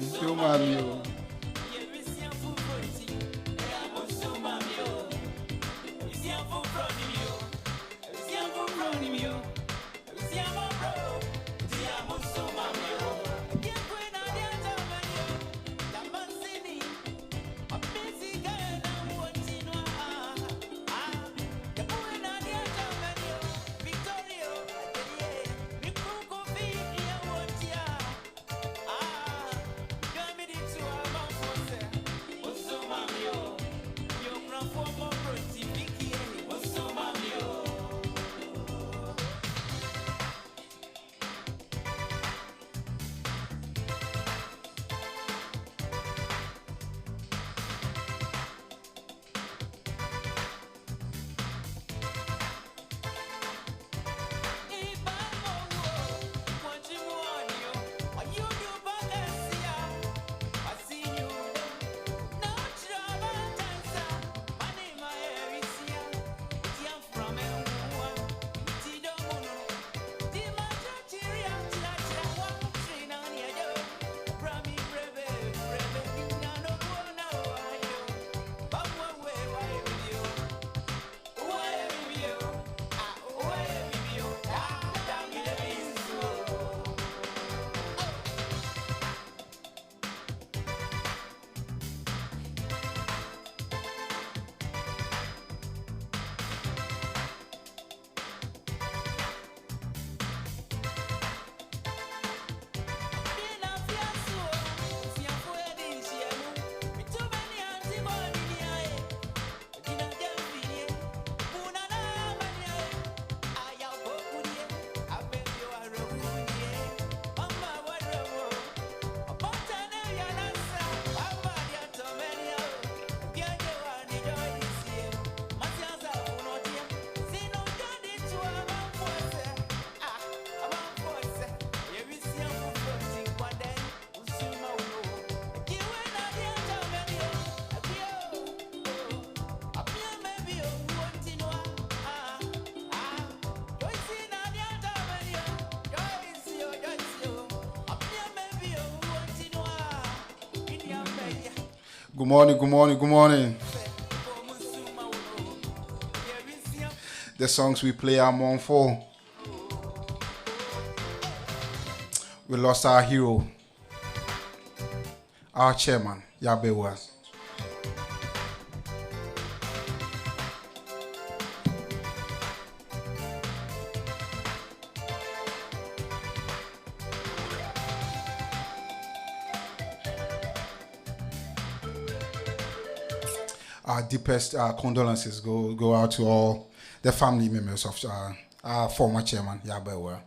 Seu mamio. Good morning, good morning, good morning. The songs we play are mournful. We lost our hero, our chairman, Yabewa. Our deepest condolences go out to all the family members of our former chairman, Yabewa.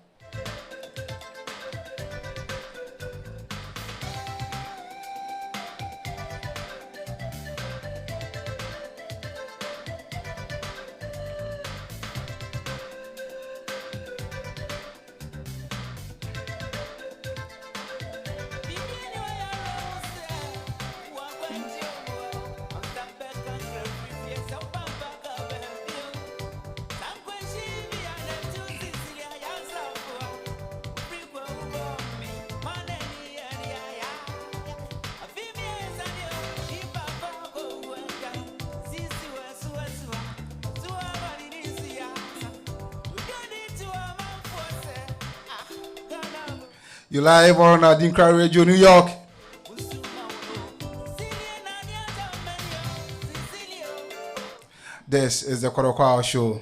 You live on ADINKRA Radio, New York. This is the Kotoko show.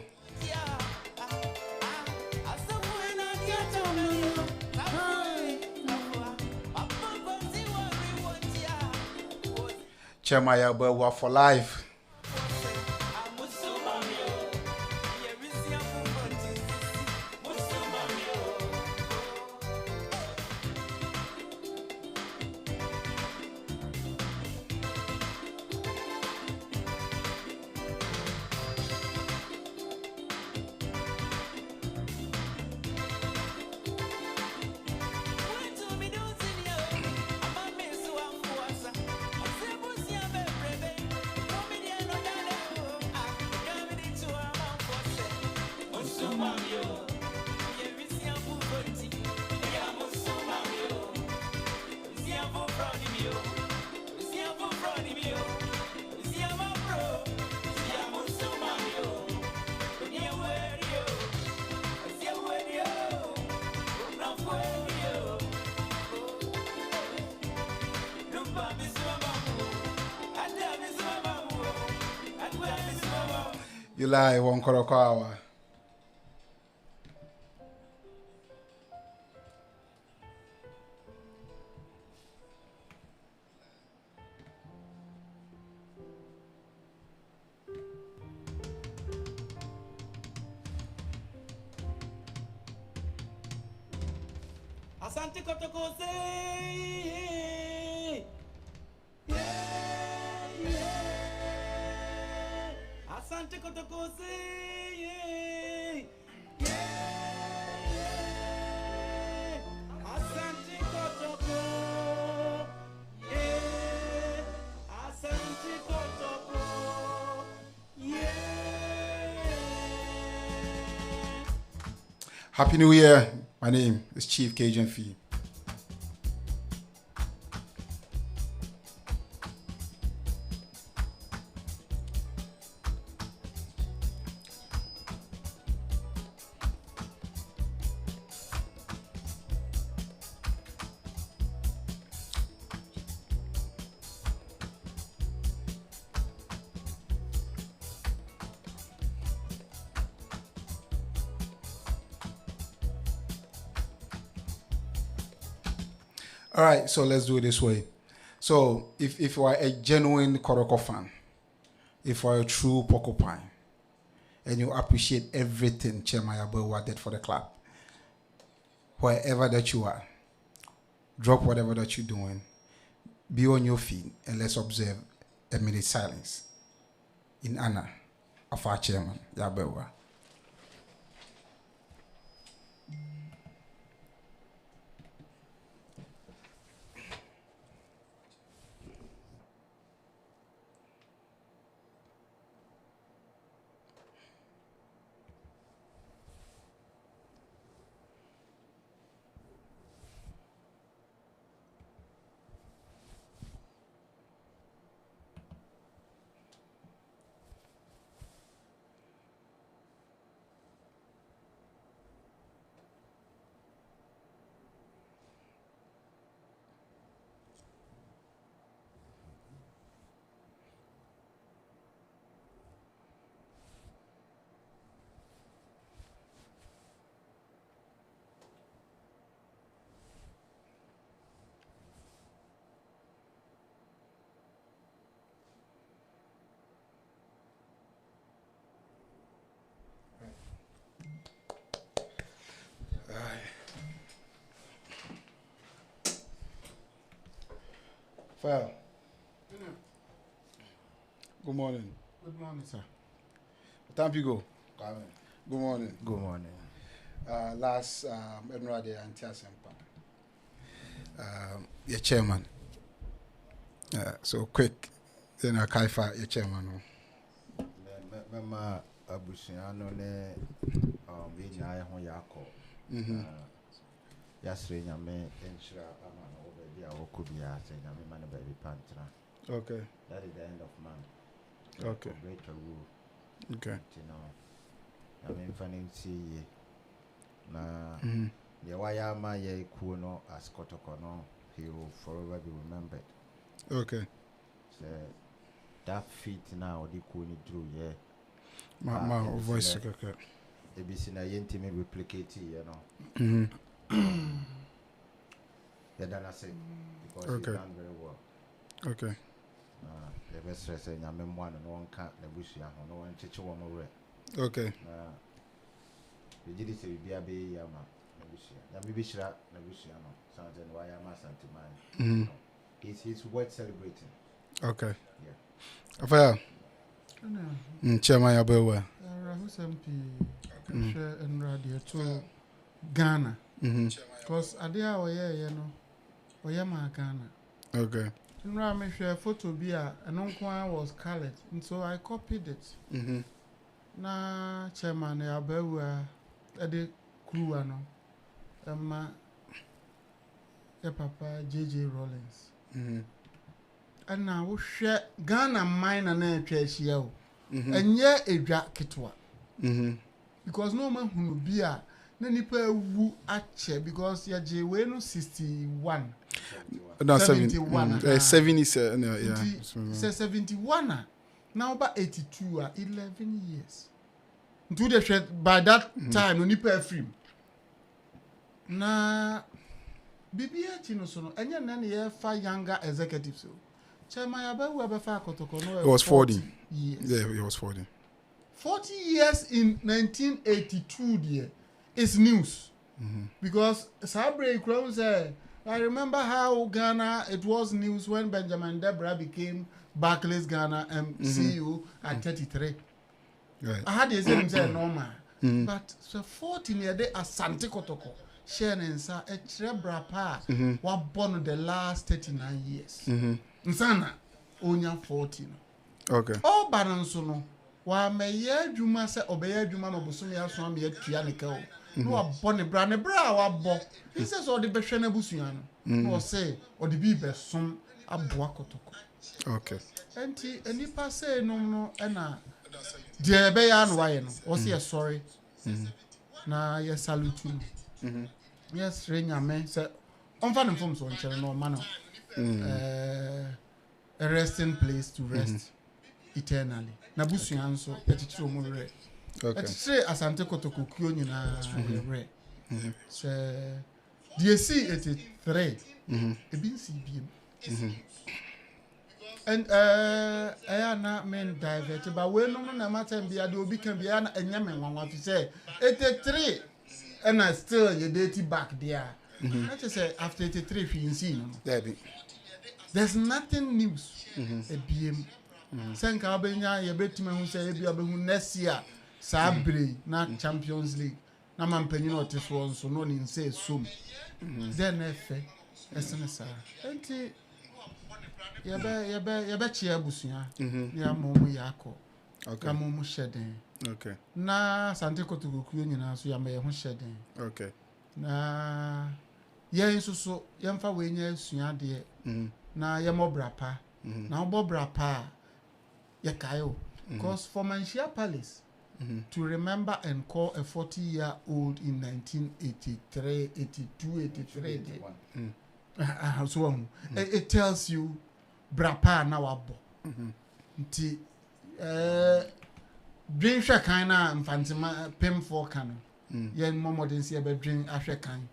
Chairman Yabewa for life. You lie, one Kotoko hour. Asante Kotoko say, yeah. Asante Kotoko say, yeah. Asante Kotoko, yeah. Asante Kotoko, yeah. Happy New Year. My name is Chief Cajun Fee. All right, so let's do it this way. So if you are a genuine Kotoko fan, if you are a true porcupine, and you appreciate everything Chairman Yabewa did for the club, wherever that you are, drop whatever that you're doing, be on your feet, and let's observe a minute silence in honor of our Chairman Yabewa. Well, good morning. Good morning, sir. What time you go? Good morning. Good morning. Last ADINKRA Day and Tiasempa. Your chairman. So quick, then I kaifa your chairman. Mema abusiano ne winya ho yako. Yasre nyame enchira ama no obebi a wokobia se nyame mane baby pantra. Okay. That is the end of month. Okay. Break a rule. Okay. You know. I mean fanning see na the waya ma ye ku no as Kotoko no, he will forever be remembered. Okay. So that feat now the ku ni drew yeah. My voice okay. ABC na yenti me replicate you know. Yeah, then I say because Okay. you done very well. Okay. The best stress in your memoir and one can't the bush no one teach one more. Okay. The GD say be a be yama nebusia. Maybe shra nebusia no. Something why am I sent He's worth celebrating. Okay. Yeah. Affair. Chairman Yabewa. Who's MP? Share and radio to Ghana. Because Adia or you know, or Yama Ghana. Okay. And I make sure photo be a uncle was colored, and so I copied it. Na Chairman Yabewa at the crew, my papa JJ Rollins. And now we share Ghana mine and a trash yell. And yet a jacket because no man who be a Nanipa woo at because ya J 61. No, 71. 70, yeah. 71. Now about 82 11 years. nti de hwɛ by that time no nipa afrim na bibi achi no so no enye na na ye fa younger executives so chairman abawu abafa Kotoko no It was 40 years. Yeah, it was 40. 40 years in 1982 there is news. Because Sabre Crown said, I remember how Ghana, it was news when Benjamin Debra became Barclays Ghana CEO at 33. Right. I had the same say normal. But so 14 years they Asante Kotoko. Share and sa a trebra pa wa born the last 39 years. Nsana onya 14. Okay. All balance no. Wa me ye dwuma se obeye dwuma no bosomi aso am ye tua ne ka o no wa bɔ ne bra wa bɔ he says o de behwe na busua no no say o de bi besom aboa Kotoko. Okay. Enti enipa say no na de be ya no wa ye no o say sorry na ye salute no yes renyame say onfa ne mfom so nkyere no ma no a resting place to rest eternally. Na busua nso etitire omo re. Okay. Etitire Asante Kotoko kuo nyina re. Se DSC 83 ebin si biem. And I na men divert but we no na matter bia de obi kan bia na enya men wanwa fi say 83 and I still you date back there. That is say after 83 fi nsi no. There's nothing news. Ebiem. Senka abenya ye betima hu say e bia behu next year Sabre na Champions League na mampanyi no oteso nso no ni nse som then efe esene sa enti ye be chia busua ya momu yakọ Okay. ya momu sheden Okay. na Asante Kotoko kuo nyina so ya me ho sheden Okay. na ye nsuso ye mfa we nya asua de na ye mobra pa na obobra pa ye kayo because for Manshia Palace to remember and call a 40-year-old in 1983, 82, 83. So it tells you, brapa na wabo. Nti drain shakan na mfantima pem for kano. Yen momodin si ebe drain ahwekan.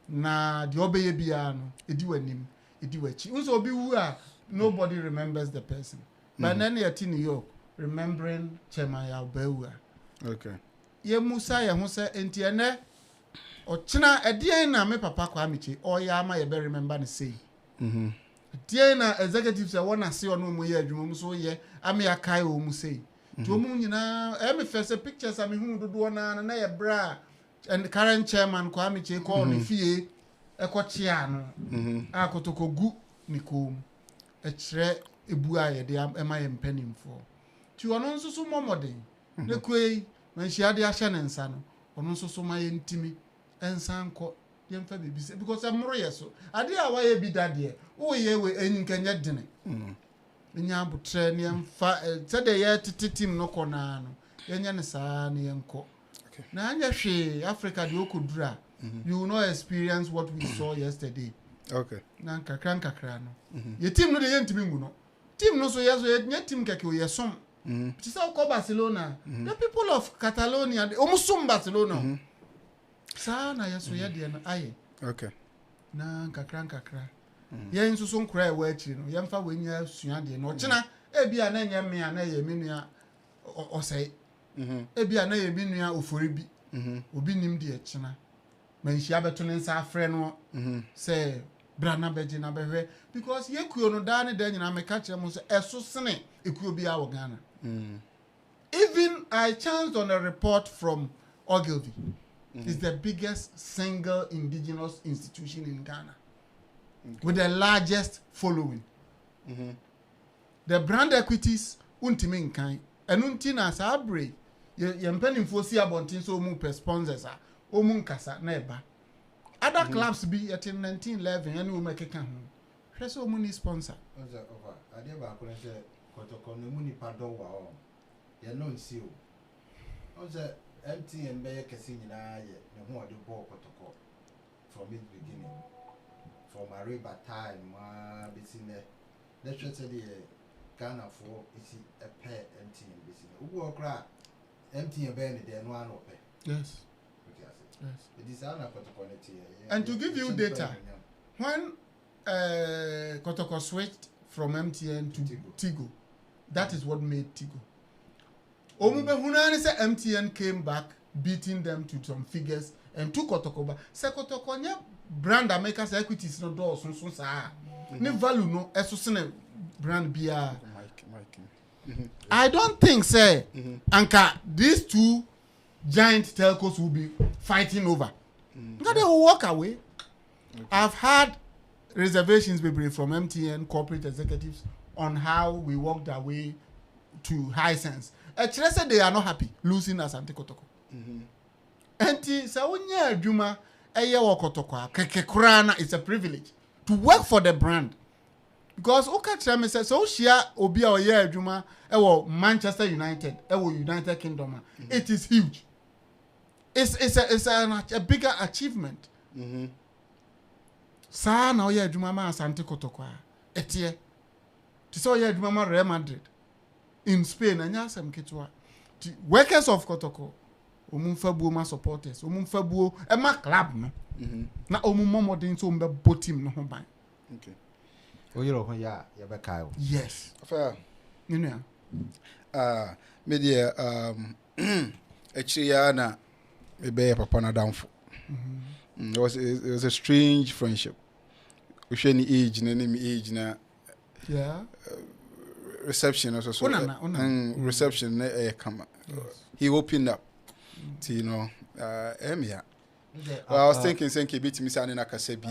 Na the obeye bia no edi wanim, edi wachi. Unso obi wu a nobody remembers the person. But then yet in New York, remembering Chairman Yabewa. Okay. Ye Musa ya hu say enti ene ochina edien na me papa kwa michi o ya ma ye be remember ne say. Edien na executives e wona se ono mu ye adwuma mu so ye ame ya kai o mu say. To mu nyina e me first pictures am hu dodo na ye bra and current chairman kwa michi ko ne fie e ko chia no. A Kotoko gu ni kom. E kire ebu a ye de ema ye mpanimfo. Ti ono nso so momoden. Ne kwei manhia de ahye ne nsa no ono nso so ma ye ntimi ensa nko ye mfa bebi se because amro ye so ade a wa ye bi dade wo ye we enyinkanya dene nya abutre ne mfa se de ye tititim no kona no ye nya ne saa ne ye nko na anya hwe Africa de okodura you will not experience what we saw yesterday. Okay. Na nkakra no ye team no de ye ntimi ngu no team no so ye nya team keke o ye som. It's all Barcelona. The people of Catalonia, almost Barcelona. Sana yaso ya de na aye. Okay. Na nkakra. Ye nso so nkra e wa akiri no. Ye mfa wenya sua de no. Kina e bia na nya me na ye menua osai. E bia na ye menua ofori bi. Obi nim de kina. Manhia beto ne nsa afre no. Say brana beje na behwe because ye kuo no da ne da nyina me ka kire mo so eso sene ekuo bia wo Ghana. Even I chanced on a report from Ogilvy. It's the biggest single indigenous institution in Ghana with the largest following. The brand equities untimi nkan enunti na Sabre ye mpanimfo si abontin so mu per sponsors a omu nkasa na eba. Other clubs be at 1911 and we make a can. Press omu ni sponsor. Over. I never couldn't say Kotoko no muni pardon wa o. Ye no nsi o. Oze empty and be kesi nyina ye ne ho ode ball Kotoko from its beginning. From Ariba time bisine. Let's just say the Ghana for isi a pair empty and bisine. Ugo kra MTN bɛyɛ ne deɛ no ano pɛ. Yes. Okay, I see. Yes. It is ana Kotoko ne tie. And to give you data, when Kotoko switched from MTN to Tigo, that is what made Tigo. Omubehunani say MTN came back, beating them to some figures and took Kotoko back. Say Kotoko nye brand America's equities no do so sa. Ne value no esosene brand bia. I don't think say Anka these two giant telcos will be fighting over. Because they will walk away. Okay. I've had reservations from MTN corporate executives on how we walked away to Hisense. Actually, said they are not happy losing Asante Kotoko. And so when you Juma, Kotoko, Kekekurana, it's a privilege to work for the brand. Because Okachame says so share Obia or Juma, Manchester United, United Kingdom. It is huge. It's a bigger achievement. Sa na oye adwuma ma Asante Kotoko a etie ti so oye adwuma ma Real Madrid in Spain anya asem ketwa ti workers of Kotoko omun fabuo ma supporters omun fabuo e ma club no na omun momodin so mbe botim no ho ban. Okay. Oyiro ho ya be kai o. Yes. Fair. Nina. Media actually ya na ebe papa na downfall. It was a strange friendship. We share any age, age na. Yeah. Reception also so. Reception come. He opened up. To, you know, Emia. Well, I was thinking bit me sounding like a sebi.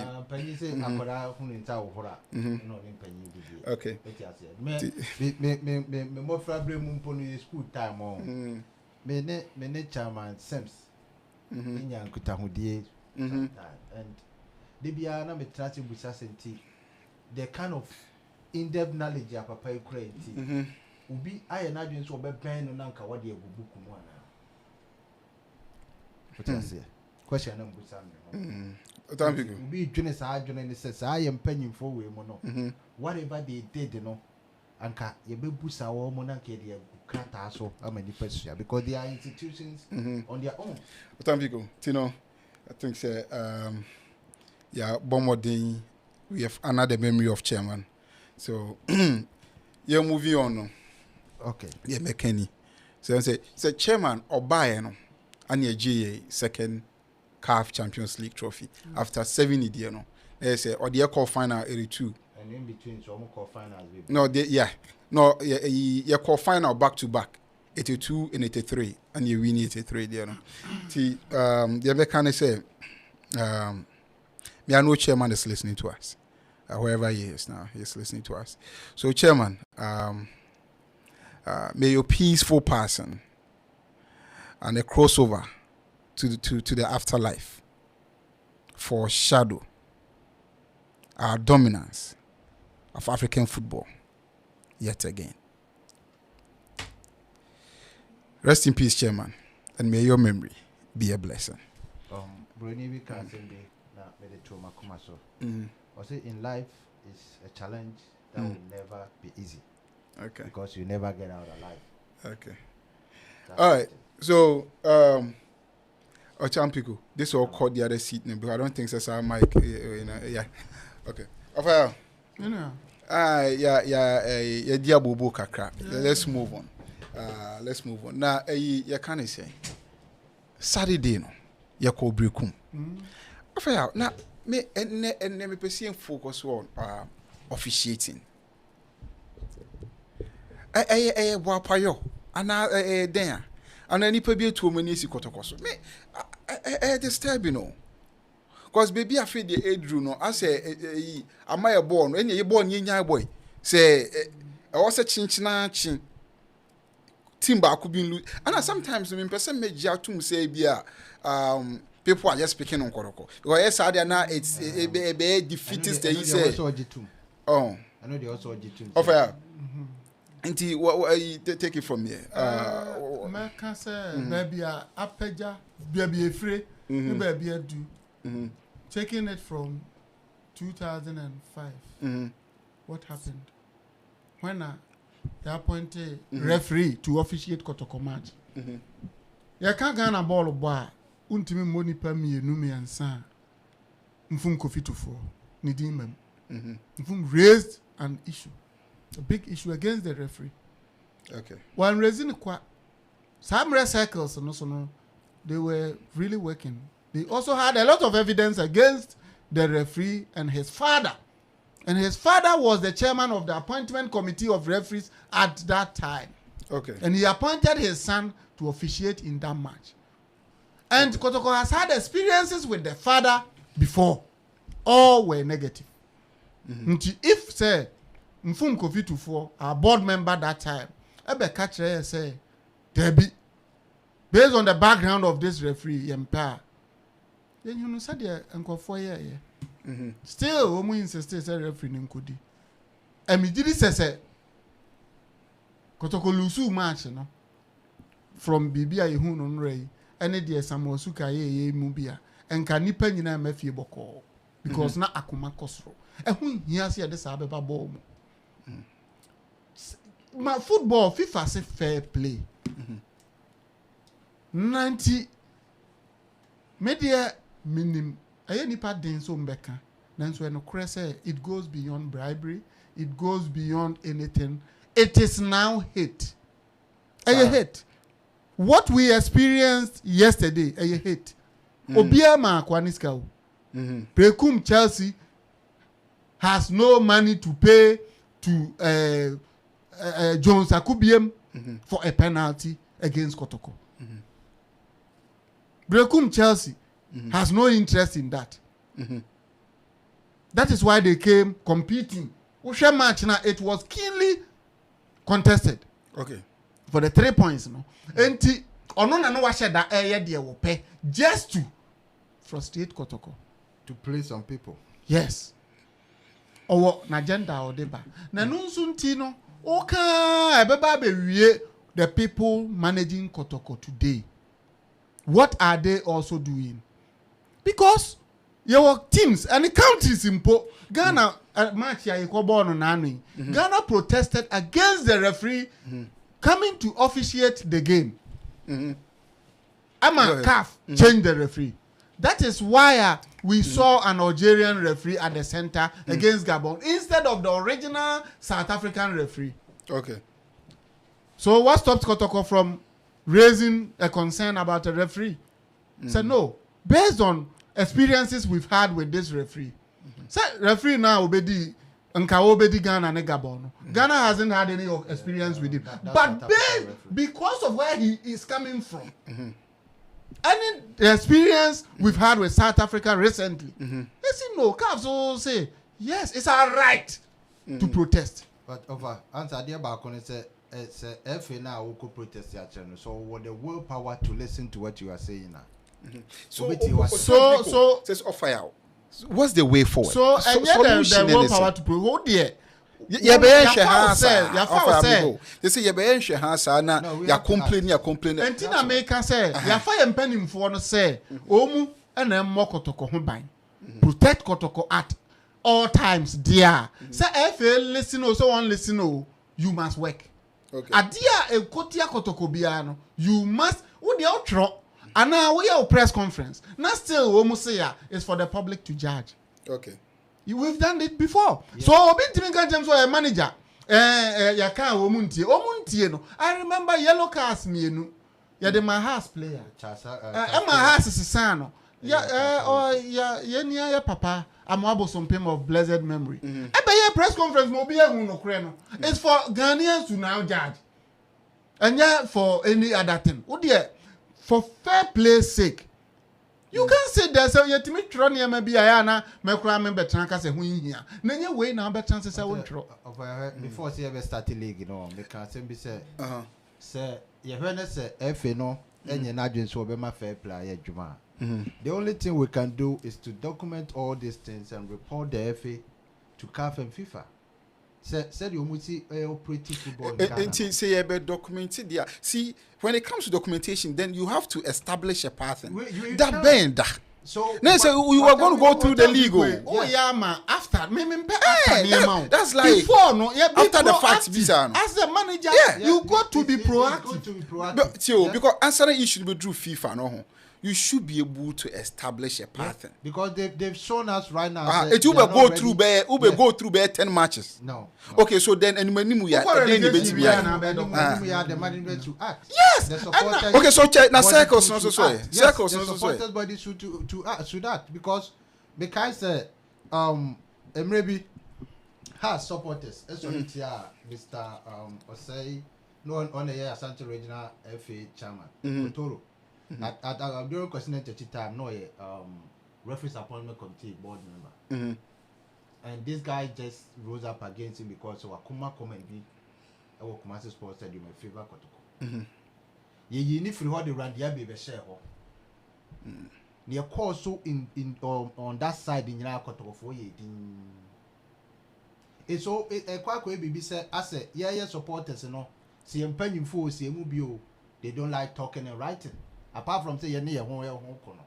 Okay. Me more fabric mumponi school time on. Me chairman Sims. In Kutahudie. And they be na me trusting with certainty. The kind of in-depth knowledge ya papa create. Ubi I and I so be pen no nanka what dey buku mu ana. What I say? Question am busam. Thank you. Ubi dwene sa dwene ne say I am penyin for we mo no. Whatever they did no anka ye be busa wo mo nanka dey krata so amani person because they are institutions on their own. Thank you. Tino I think say yeah, Bomodin, we have another memory of chairman. So you're moving on. No? Okay. Yeah, McKenny. So I say chairman or buyer and your GA second CAF Champions League trophy after 7 years. No, they say or the call final 82. And in between, so call finals. No, you call final back to back. 82 and 83, and you win 83. You know, the McKenny say. Me, I know chairman is listening to us. Wherever he is now, he's listening to us. So, chairman, may your peaceful person and a crossover to the afterlife foreshadow our dominance of African football yet again. Rest in peace, chairman, and may your memory be a blessing. Bruni we can say na me the trauma kuma so. I say in life is a challenge that will never be easy. Okay. Because you never get out alive. Okay. All right. So Ochampico, this all called the other seat now, but I don't think that's our mic. Yeah. Okay. Rafael. Yeah, dear Bobo Kakra. Let's move on. Now, you can say Saturday no. Yako brekum. Rafael, now me person focus on officiating. Wapayo ana den ana nipa bi etu omani esi Kotoko so me disturb you know cause baby afraid the edru no ase amaye ball no enye ye ball nyanya boy say e was a chinchina chin team ba ku bi lose and sometimes me person me gia tum say bia people are just speaking on Kotoko because yes are now it's a defeatist they say oh I know they also G2 offer Inti, what take it from here? America say baby apeja baby free baby do taking it from 2005 what happened when they appointed referee to officiate Kotoko match. You can't get a ball of bar. Untimi money per me, Numi and San. Mfum Kofi to four. Nidimem. Mfum raised an issue, a big issue against the referee. Okay. When raising some rare circles, they were really working. They also had a lot of evidence against the referee and his father. And his father was the chairman of the appointment committee of referees at that time. Okay. And he appointed his son to officiate in that match. And Kotoko has had experiences with the father before. All were negative. If, say, Mfum Kofi Tufo, our board member that time, Ebe Katre say, Debbie, based on the background of this referee, Yempa, then you know, said yeah, Uncle 4 years. Still, Omu insisted, say, referee Nkudi. And me did say, Kotoko lusu match, you know, from Bibia Yehun on Ray, and it is some Osuka ye mubia, and can nipen in a mefie boko, because na akuma kosro. And when he has here this Abeba ball. My football, FIFA say fair play. 90 media minim. Aye nipa den so mbeka. Nanso eno kure say it goes beyond bribery. It goes beyond anything. It is now hate. Aye hate. What we experienced yesterday, aye hate. Obia ma kwaniska o. Prekum Chelsea has no money to pay to Jones Akubiem for a penalty against Kotoko. Brekum Chelsea has no interest in that. That is why they came competing. Usha match now, it was keenly contested. Okay. For the 3 points, no. Enti ono na no wa share that area there will pay just to frustrate Kotoko. To play some people. Yes. Or na agenda or deba. Na nunsunti no. Okay, the people managing Kotoko today. What are they also doing? Because your teams and the countries in Ghana match Ghana protested against the referee coming to officiate the game. CAF changed the referee. That is why we saw an Algerian referee at the center against Gabon instead of the original South African referee. Okay. So what stops Kotoko from raising a concern about a referee? Said no. Based on experiences we've had with this referee. Say referee now obedi Ghana and Gabon. Ghana hasn't had any experience with him. But because of where he is coming from. Any experience we've had with South Africa recently, they say no. CAF so say yes, it's our right to protest. But over answer there back on it's a FA now who could protest your channel. So what the willpower to listen to what you are saying now. So says offer out. What's the way forward? So and yet the willpower to protest. Oh dear. They say you be share na ya complain. Entina make say ya fa yem panimfo no say omu na emmo Kotoko ho ban. Protect Kotoko at all times dear. Say if you listen or so one listen oh, you must work. Okay. Adia e kotia Kotoko bia no, you must wo dey outro and now we have press conference. Now still omu say ya is for the public to judge. Okay. We've done it before. Yeah. So obi ntimi kan jam so a manager ya kan omuntie no. I remember yellow cars mienu. Ya the my house player. My house is sano. Ya nia ya papa amwabo sompem of blessed memory. Ebe ye press conference mo bi ehun no kure no. It's for Ghanaians to now judge. And yeah for any other thing. Wo there for fair play sake. You can't say there's a yetimi tro ne ma bia ya na mekura me betran say hu hia. Na nye we na betran say won tro. Before say ever start league no, me can say be say say ye hwe say FA no enye na adwen so be ma fair play adwuma. The only thing we can do is to document all these things and report the FA to CAF and FIFA. Said you must operating football in Ghana. Say you be documented there. See, when it comes to documentation, then you have to establish a pattern. That bend. So No, so you were going to go through the league. Oh yeah, man. After That's like before no, yeah, be after the fact, proactive. As the manager, Yeah. you got to be It's proactive. good to be proactive. But, Theo, Yeah. because answering you should be through FIFA, no. You should be able to establish a pattern. Because they've shown us right now. It will go through go through 10 matches. No. Okay, so then and when you Before then you relegation, bet we are me. now. We are the management to act. Yes, The and supporters. Okay, so check now body circles should no so act. Yes, circles the no so supporters body should act should act because Emrebi has supporters. Sorry, Mr. Osei, no on the Asante Regional FA chairman, Kotoko. At during question time, no referees appointment committee board member. And this guy just rose up against him because of Akuma come and be our Kumasi Sports Stadium in favor Kotoko. You need free the rand ya be share ho. Near course so in on that side in Yara Kotoko for ye. It's so a quite baby said as a yeah supporters you know see penny for see mubio they don't like talking and writing. Apart from say you're near home corner.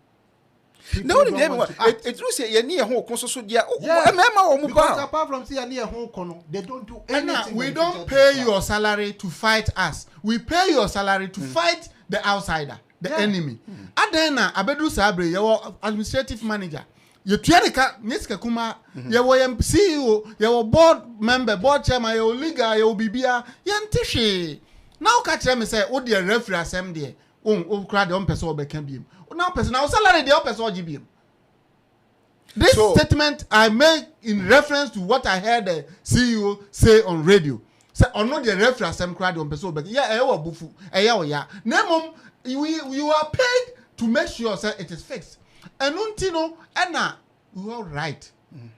No, it do say you near home so dia. Because apart from say you're near home corner, they don't do anything. We don't pay your salary to fight us. We pay your salary to fight the outsider, the enemy. Adena Abedu Sabre, your administrative manager. You tuanika niska kuma your CEO, your board member, board chairman, your liga, your bibia, yantishi. Now catch them and say, oh dear referee assembly. Crowd the person or can be him. Now person now salary the person or GBM. This statement I make in reference to what I heard the CEO say on radio. Say or not the reference some crowd on person but yeah bufu yeah. Name you are paid to make sure say it is fixed. And untino and you are right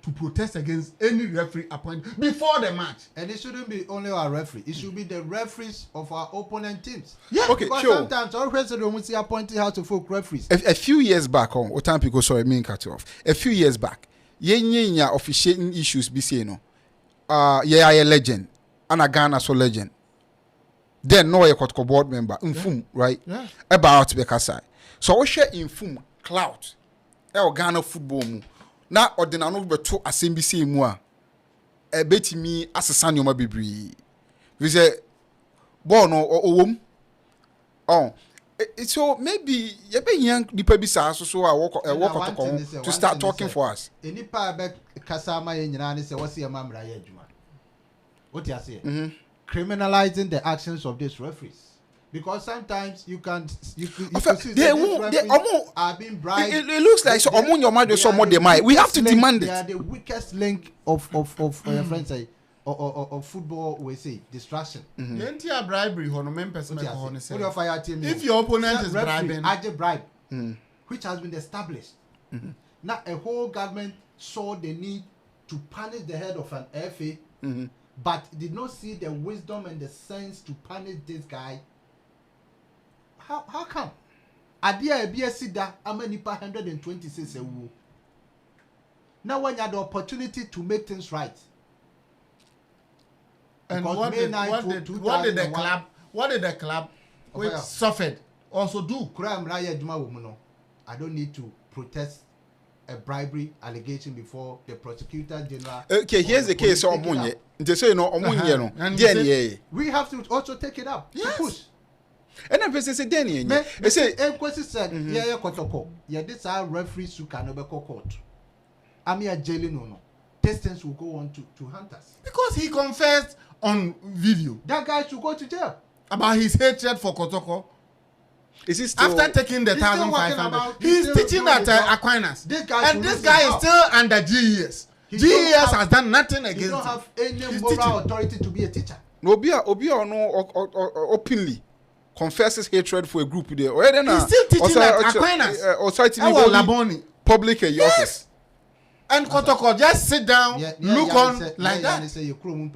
to protest against any referee appointment before the match. And it shouldn't be only our referee. It should be the referees of our opponent teams. Yeah. Okay, because sure. sometimes our president will see appointing how to folk referees. A few years back, what time people sorry, me cut you off. A few years back, ye officiating issues be saying no. Yeah, a legend, and a Ghana so legend. Then no a Kotoko board member, infum, right? Yeah. About Bekasai. So we share infum clout. Ghana football mu. Na ordinary no be to asembisi mu a betimi asesa nyoma bebree we say ball no owom so maybe you be young nipa bi sa so a work to start talking for us Any pa be kasama ye nyina ne se wose ye mamra ye adwuma what you say criminalizing the actions of these referees. Because sometimes you see that are being bribed. It looks like so your mind so more they might. We have to demand it. They are the weakest link of friends say of football we say distraction. The entire bribery hono person If your opponent is bribing, I bribe, which has been established. Now a whole government saw the need to punish the head of an FA, but did not see the wisdom and the sense to punish this guy. How come? Adia Biasida, Amanipa 126 ewu. Now when you had the opportunity to make things right. And what did the club which suffered also do? I don't need to protest a bribery allegation before the prosecutor general. Okay, here's the case of Omunye. They say no Omunye no. We have to also take it up. Yes. To push. And then person say Danny. They say Nkwesi said yeah Kotoko. Yeah, this are referees who can obey court. Amia jailing no. Distance will go on to hunters. Because he confessed on video That guy should go to jail. about his hatred for Kotoko. Is he still After taking the He's still 1,500, he's he's still teaching doing at his job. Aquinas. This guy And should this lose guy his is job. still under GES. He GES don't have- has done nothing You against don't him. have any He's moral teaching. authority to be a teacher. no be no openly confesses hatred for a group there. He's still teaching at Aquinas. Or citing Ewo Laboni. public office. Yes. And Kotoko just sit down, look on like that. We've blamed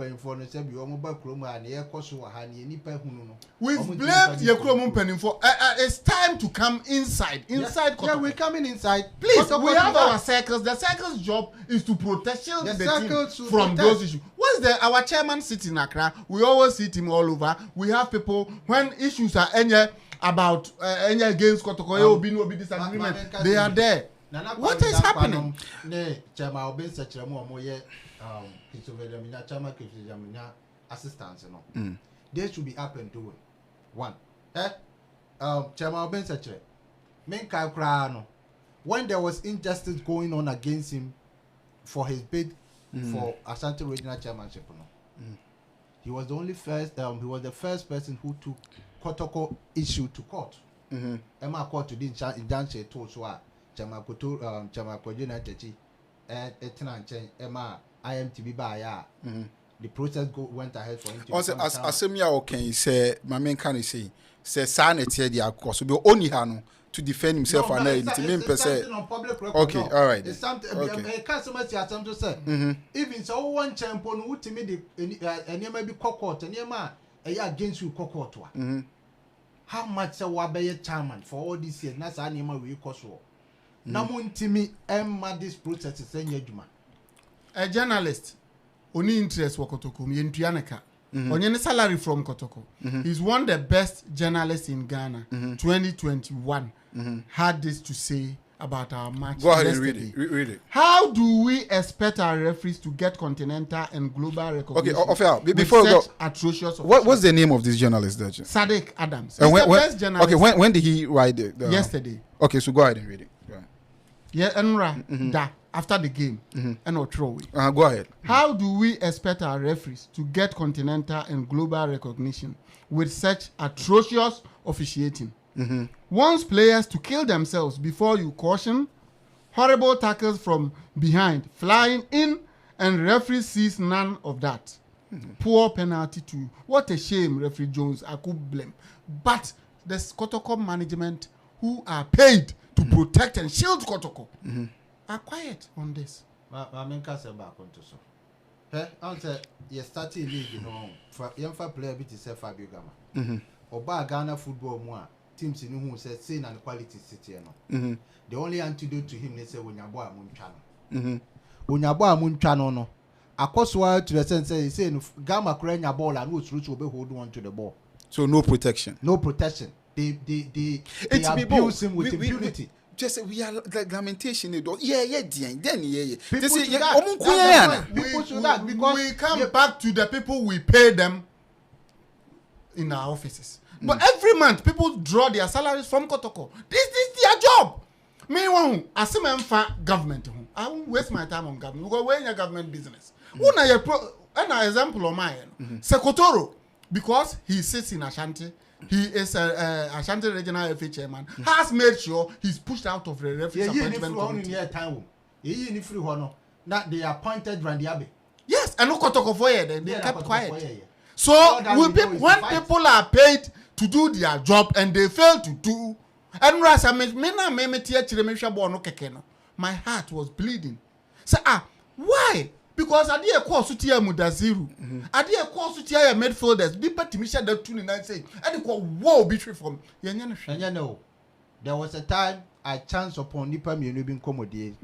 Yekromun Penin for it's time to come inside Kotoko. Yeah, we're coming inside. Please, Kotoko we have do that. our circles. The circles' job is to protect shield The the circles team should from protect. those issues. Once our chairman sits in Accra, we always see him all over. We have people when issues are any about any against Kotoko, will be disagreement. They are there. What is happening? Ne chama oben sechere mo ye Kisoveda chama Kisoveda assistance no. They should be up and doing. One. Chama oben sechere. Men kai kra no. When there was injustice going on against him for his bid for Ashanti Regional Chairmanship no. He was the first person who took Kotoko issue to court. Emma court to the injunction to so Chama Kojina Techi Etan Emma IMTB by the process went ahead for him to also as Asemia okay say my main can say sanity the course be only hano to defend himself and it's something on public record. Okay, all right. It's something okay. Customers here something to say. Even so one champion who to me the and may be court and against you court. How much say wabe chairman for all this years na sa nima we cost war. Na mun timi emma this process is enye djuma. A journalist only interest wa Kotoko mi entuaneka. Onye ne salary from Kotoko. He's one of the best journalists in Ghana. 2021 had this to say about our match. Go ahead yesterday. and read it. How do we expect our referees to get continental and global recognition? Okay, Ophel, before we go, atrocious. What's the name of this journalist there? Sadiq Adams. And He's the best journalist. Okay, when did he write it? Yesterday. Okay, so go ahead and read it. Yeah, ADINKRA after the game and or throw it. Go ahead. How do we expect our referees to get continental and global recognition with such atrocious officiating? Wants players to kill themselves before you caution, horrible tackles from behind, flying in, and referee sees none of that. Poor penalty too. What a shame, referee Jones. I could blame. But the Kotoko management who are paid to protect and shield Kotoko are quiet on this. I mean, can't say back on to so. Hey, answer. You started league, you know, for young player bit is Fabio Gama. Oba Ghana football more teams in who said sin and quality city. No, the only antidote to him they say when you boy moon channel. When you boy moon channel no. Akoswa to the sense say saying Gama crane your ball and who's will be hold on to the ball. So no protection. No protection. They abuse him with impunity. Just we are like lamentation. Yeah, then yeah. People This should is that. People should that because we come back to the people we pay them in our offices. But every month people draw their salaries from Kotoko. This is their job. Me one as a government. I won't waste my time on government. We go away in your government business. One an example of mine. Sekotoro, because he sits in Ashanti. He is a Ashanti Regional FA chairman. Has made sure he's pushed out of the referees appointment committee. Not they appointed Randy Abbey. Yes, and no Kotoko for you. They kept quiet. So when people are paid to do their job and they fail to do, and my heart was bleeding. So why? Because I did a course to tear Mudaziru. I did a course to tear midfielders. Be part to Misha the 29 say, and it called war betray from and you know, there was a time I chanced upon Nipa Munubin Comedy.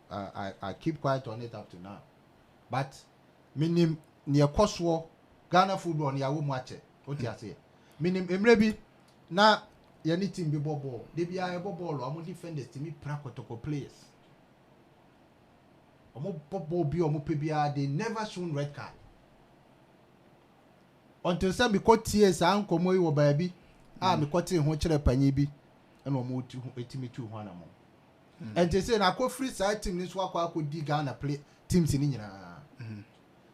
I keep quiet on it up to now. But minim near Koswo, Ghana football near watch it. What you say? Minim Emrebi na yani team be ball. They be a ball or defenders to me Prakotoko players. They never shown red card. Until some because tears are uncommon baby. Me caught in Hochera Panibi and more to 82 1 more. And they say, I could free side team this work I could dig Ghana play teams in India.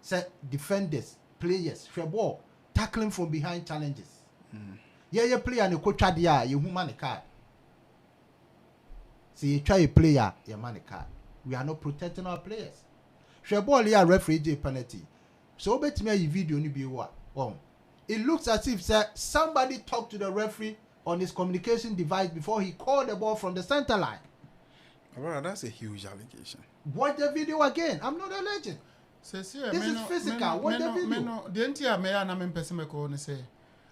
Say defenders, players, fair ball, tackling from behind challenges. Yeah, you play and you coach Chadia, you human a card. See, you try a player, your money card. We are not protecting our players. Sheboli a referee penalty. So bet me a video ni be what? It looks as if somebody talked to the referee on his communication device before he called the ball from the center line. Well, that's a huge allegation. Watch the video again. I'm not a legend. This is physical. Watch the video. The entire mayor na me say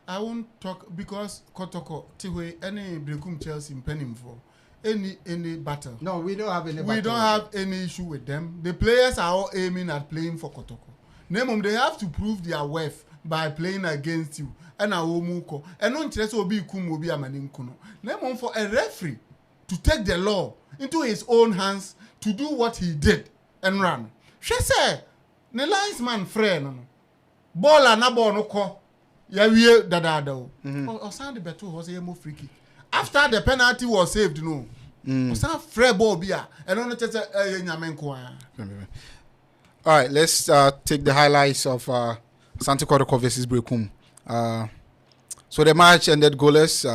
I won't talk because Kotoko Tiwe any Brekum Chelsea in Penning for. Any battle. No, we don't have any battle. We don't have any issue with them. The players are all aiming at playing for Kotoko. Name they have to prove their worth by playing against you. And a womuko. And non chess will be kum will be a maninkuno. Name for a referee to take the law into his own hands to do what he did and run. She said, the linesman friend, ball and a ball no call. Yeah, we dada. Or sound the better was a more freaky. After the penalty was saved, no. Some Fred Bobia, and on the All right, let's take the highlights of Santi Kotoko versus Brekum. So the match ended goalless.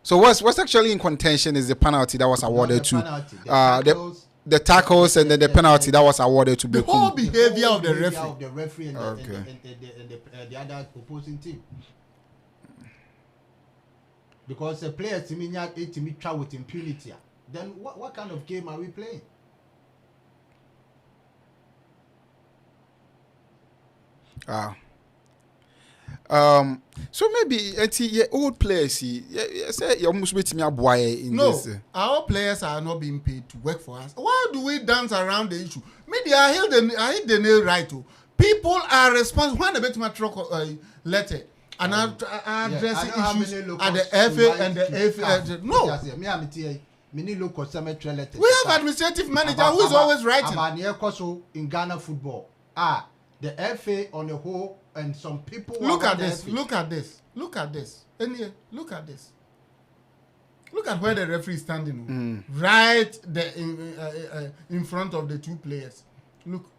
So what's actually in contention is the penalty that was awarded to the tackles and then the penalty that was awarded to the whole Brekum. behavior of the referee and the other opposing team. Because the players to me try with impunity. Then what kind of game are we playing? So maybe old players say you almost wait me in no, this. our players are not being paid to work for us. Why do we dance around the issue? Maybe I hit the nail right too. People are responsible when the bit my truck letter and addressing issues at the FA and the FA. No. We have administrative manager who is always writing. In Ghana football, the FA on the whole and some people. Look at this. Look at this. Look at this. Look at this. Look at where the referee is standing. Right in front of the two players. Look.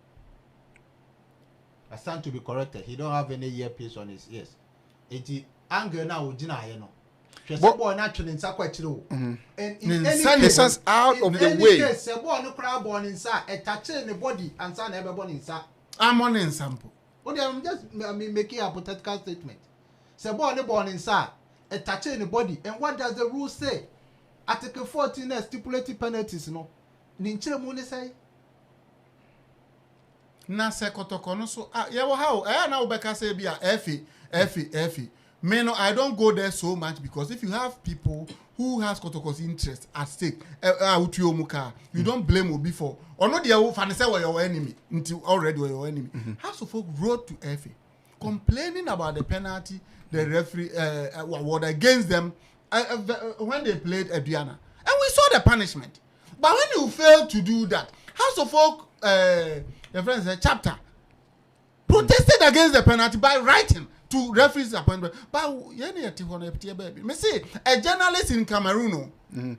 I stand to be corrected. He don't have any earpiece on his ears. It's anger now with Jina Yeno. Boy naturally in Sakwa. And in any case, out of the way. Yes, a boy no crowd born inside, a touch in the body, and son ever born inside. I'm on an example. Well, I'm just making a hypothetical statement. Say boy no born inside, a touch in the body, and what does the rule say? Article 14 stipulated penalties, no. Ninche Muni say. Na se Kotoko no so yeah well how na Obeka say be Effie. Me no, I don't go there so much because if you have people who has Kotoko's interest at stake, you don't blame Obi for or not the fancy were your enemy until already were your enemy. House of Folk wrote to Effie complaining about the penalty the referee award against them when they played Adriana, and we saw the punishment. But when you fail to do that, House of Folk your friends chapter protested against the penalty by writing to referees appointment. But me say a journalist in Cameroon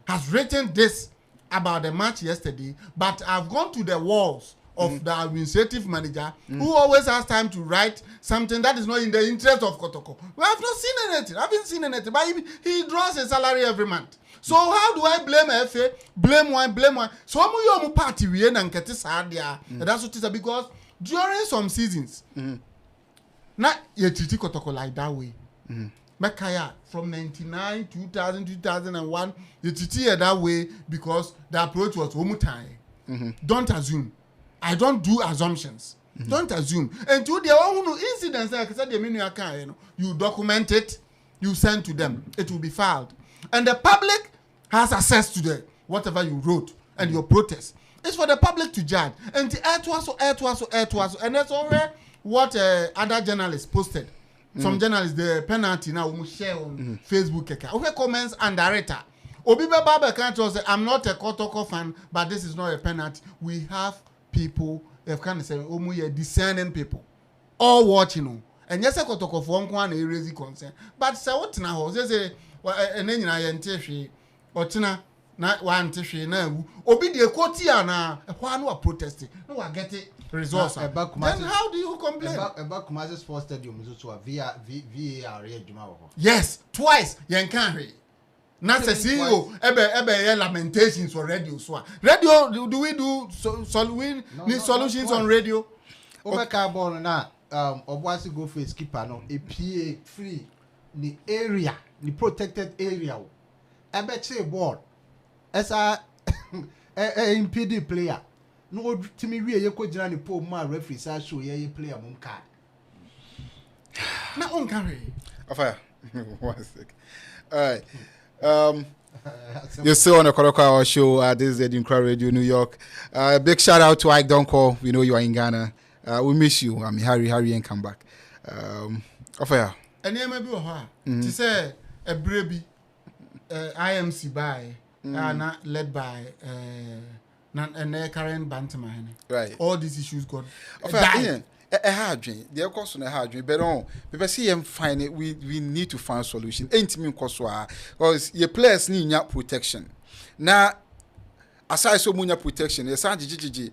has written this about the match yesterday, but I've gone to the walls of the administrative manager who always has time to write something that is not in the interest of Kotoko. We have not seen anything. I haven't seen anything. But he draws a salary every month. So how do I blame FA? Blame one. So I'm party we and get this idea. That's what it is because during some seasons, not yet Kotoko like that way. Mekaya from 99, 2000, 2001, you that way because the approach was omutai. Don't assume. I don't do assumptions. Don't assume. And to the own incidents, like I said, you document it, you send to them. It will be filed. And the public has access to the whatever you wrote and your protest. It's for the public to judge. And the air to us. And that's already what other journalists posted. Some journalists, the penalty now we share on Facebook. Okay, comments and director. Obibe Baba can't say, I'm not a Kotoko fan, but this is not a penalty. We have people, they've kind of said, discerning people, all watching. And yes, a Kotoko for one raise concern. But say what now? They say, and then I enter or Tina, not one tissue now. Obi the Kotia na one who protesting. No, I get it. Results. Then how do you complain? About Kumasi Sports Stadium is also a VAR. Yes, twice. Yankanri. Not a CEO. Ebe lamentations for radio. So radio, do we do solutions on radio? Over carbon na obwasi go for skipper no a PA free the area, the protected area. Ebe che ball. Esa impede player. No timi wie ye ko gina ni po ma referee sa show ye player mum card. Na on carry. Afaya. 1 sec. All right. You're still on the Kotoko show. This is ADINKRA Radio New York. Big shout out to Ike Donko. We know you are in Ghana. We miss you. I mean, hurry and come back. Afaya. And you may be to say a baby IMC by led by current Bantamahene. Right. All these issues got died. A hard dream. They're causing a hard dream. But on, people see them find it. We need to find a solution. Ain't me because your players need your protection. Now, aside so much protection, the Sanji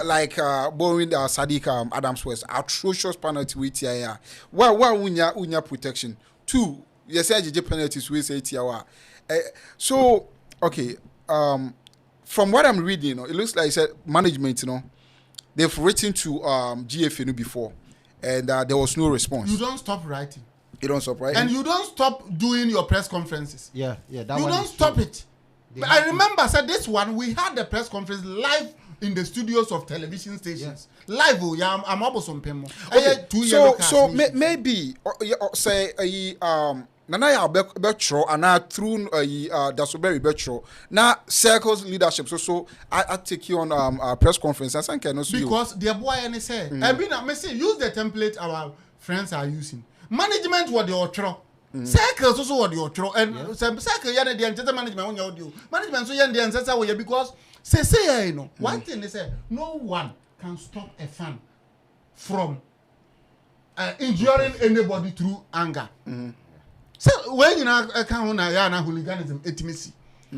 like Bowen Sadiq Adams was atrocious penalty with here. Why unya protection? 2, you say penalties we say here. So okay, from what I'm reading, it looks like said management, they've written to GFNU before, and there was no response. You don't stop writing. You don't stop writing, and you don't stop doing your press conferences. Yeah. That you one don't is stop true. it. But I remember, I said this one. We had the press conference live in the studios of television stations. Live, I'm almost on Pemo. Okay. So maybe say Nana ya betro and through Dasoberi betro now circles leadership so I take you on press conference and can also because the boy and say I mean I say use the template our friends are using management what the otro circles also what the otro and some circle ya the entire management on your audio management so ya the ancestor way because say you know one thing they say no one can stop a fan from injuring anybody through anger. So when you know account na hooliganism etimisi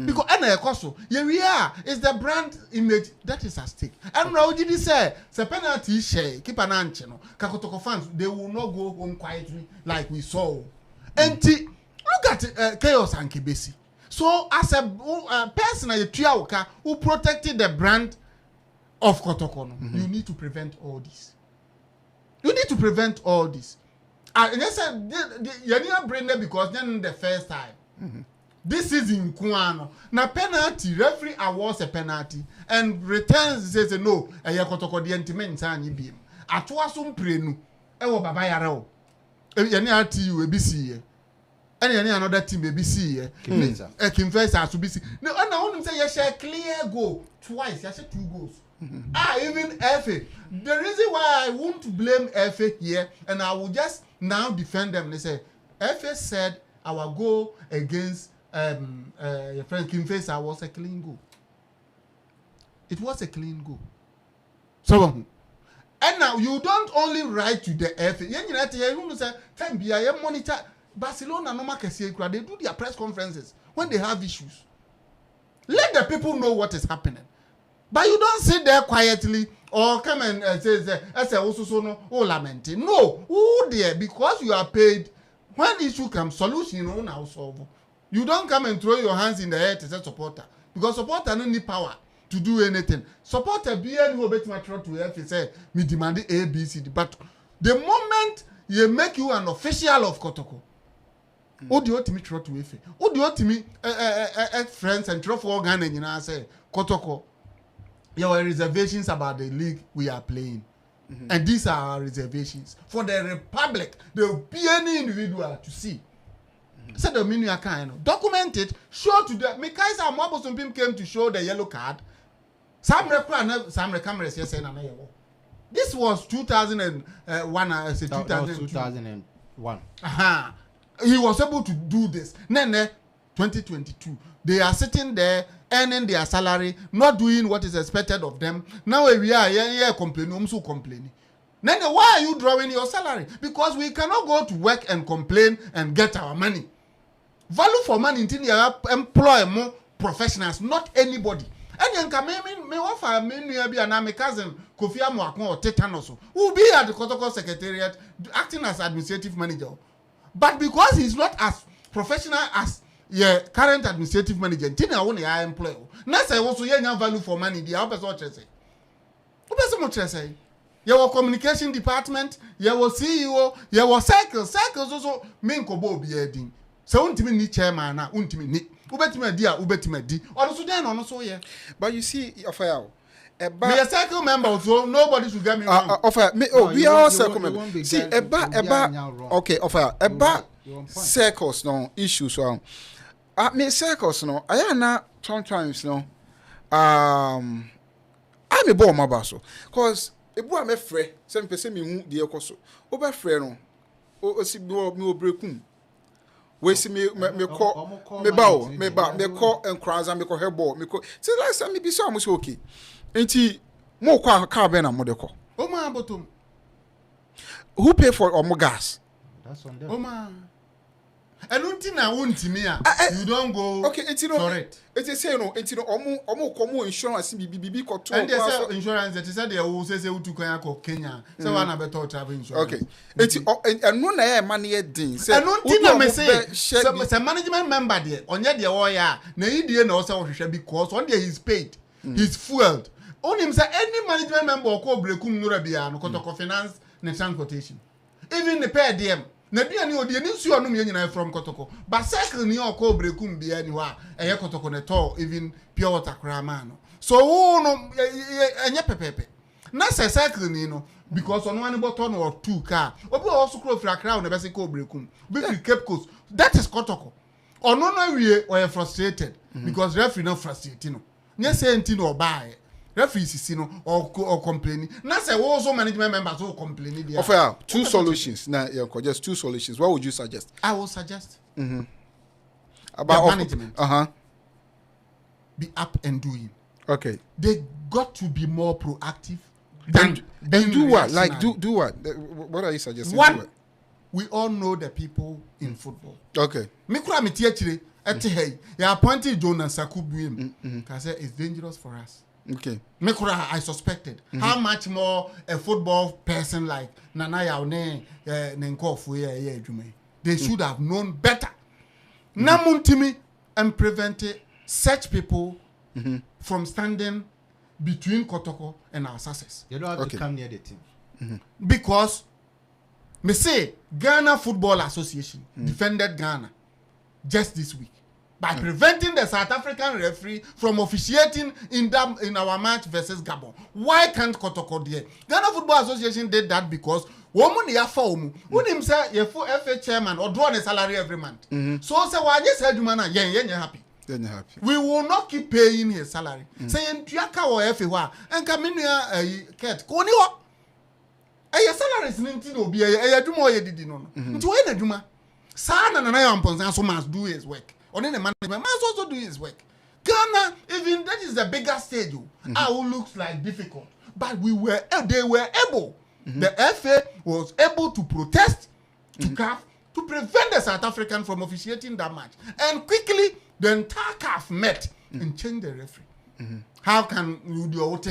because na ekoso we are is the brand image that is at stake and now did say penalty share keeper na nche no Kotoko fans they will not go home quietly like we saw and look at chaos and Kibesi. So as a person who protected the brand of Kotoko, you need to prevent all this. You need to prevent all this. And they said, you need bring them because then the first time. This is in Kuano. Now penalty, referee awards a penalty and returns says no. A Kotoko the intimate sign beam. Atwasum prenu. Ewo baba yarao. Yani ati you ABC. Any another team ABC. Kimfesa to BC. No, and I want to say you share clear goal twice. You share 2 goals. Even FA. The reason why I won't blame FA here, and I will just now defend them. They say FA said our goal against your friend Kim Faisal was a clean goal. It was a clean goal. So and now you don't only write to the FA. You say time monitor Barcelona no they do their press conferences when they have issues. Let the people know what is happening. But you don't sit there quietly or come and say also no lamenting. No, who there because you are paid. When issue comes, solution now solve. You don't come and throw your hands in the air to say supporter because supporter don't need power to do anything. Supporter be who bet my throat to F say me demand ABC. But the moment you make you an official of Kotoko, who do you want me throw to F? Who do you want me friends and throw for organ and you know say Kotoko? There were reservations about the league we are playing. And these are our reservations. For the Republic, there will be any individual to see. So the menu account, document it, show to the Mikaisa Mabosum came to show the yellow card. Some cameras yes and this was 2001. I said 2001. He was able to do this. Then 2022. They are sitting there earning their salary, not doing what is expected of them. Now we are complaining. Then why are you drawing your salary? Because we cannot go to work and complain and get our money. Value for money until you employ more professionals, not anybody. And then come me offer me be an cousin Kofi Amuakon or Tetanus who will be at the Kotoko Secretariat acting as administrative manager. But because he's not as professional as current administrative manager, I want to employ. Next, I also have value for money. The other person say, "What your communication department, your CEO, your cycles also mean kobo be heading. So untimi ni chairman na untimi ni. Ubetima dia ubetima di. Also then on so yeah. But you see, Offer, be a cycle member, so nobody should get me wrong. Offer, we are all cycle members. See, okay, Offer, circles no issues on. Me circles no I na sometimes no I'm a ball my basso cause a boy me frɛ some person me hu de ekoso oba frɛ no o si me obrekum we see me call me call and cross and me call her ball me call say last time me be so almost okay enti mo kwa car ben am modeko O ma bottom. who pay for omo gas That's on them. O ma. Enunti na wontimi a you don't go okay enti no for it. enti say no enti no omo komo insurance bibi koto And they say insurance that is they will say utu kwanya ko Kenya. Say one na better travel insurance. okay enti eno na e ma na din say Enunti na me say say management member there onye de wo ya na yidie na o say ohwehwe because on there he's paid. He's fueled. On him say any management member ko brekum nura bia no Kotoko finance na transportation. Even the per diem na bia ni odi ni nsu onum ye nyina from Kotoko but cycle ni o ko brekum bia ni wa eye Kotoko ne to even pure water krama no so wo no enye pepepe na say cycle ni no because on one bottle or two car obi also crow fra crown na be say ko brekum be free Cape Coast that is Kotoko ono no wie o frustrated because referee no frustrated no nye say enti no buy referee sisi no or complaining na say wo also management members who complaining there offer two solutions now just two solutions what would you suggest I will suggest about management be up and doing okay they got to be more proactive and than do what like reactionary. do what what are you suggesting One, do what? we all know the people in football okay me kura me tie chire ete hey ya appointed Jonas Sakubuem can say it's dangerous for us okay me kura I suspected how much more a football person like Nana Yaone Nenkofu ye adwuma they should have known better namuntimi and prevented such people from standing between Kotoko and our success You don't have Okay. to come near the team. because me say Ghana Football Association defended Ghana just this week by preventing the South African referee from officiating in our match versus Gabon. Why can't Kotoko there? Ghana Football Association did that because woman ya fa omu. Unim say ye fu FA chairman or draw the salary every month. So say why just said man yen happy. then you're happy We will not keep paying his salary. Say ntuaka wo FA wa enka menua ket ko ni ho. Eye salaries ninti no bi eye adwuma o ye didi no. Nti wo ye na adwuma. Sa na ya mponsan so must do his work. Only the management must also do his work. Ghana, even that is the bigger stage. Who looks like difficult, but they were able. The FA was able to protest to CAF to prevent the South African from officiating that match, and quickly the entire CAF met and changed the referee. How can you do what?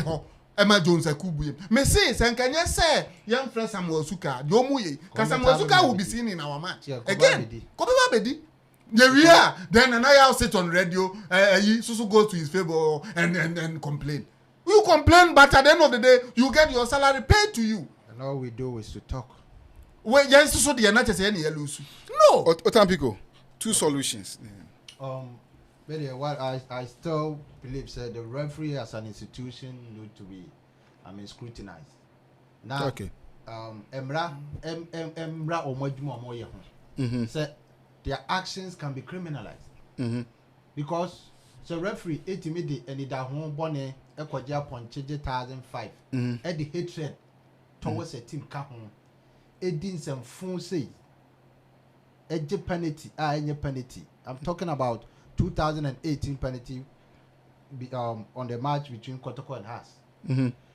Emma Jones Akubuye. Me say, Sankanya say, young friend Samuel Suka, Yomuye, because Samuel Suka will be seen in our match. Yeah, Again, Kobiba Bedi. Yeah, then another sit on radio, Susu goes to his favor and complain. You complain, but at the end of the day, you get your salary paid to you. And all we do is to talk. Well, yes, so the not say any lose. No. Otampiko two solutions But what I still believe said the referee as an institution need to be, scrutinized. Now, okay Emra Omojuma Omoye said their actions can be criminalized because the referee 80 midi and it home bonne ekwaja ponche 1005 at the hatred towards a team kahon edin some phone say a penalty penalty. I'm talking about 2018 penalty on the match between Kotoko and Haas.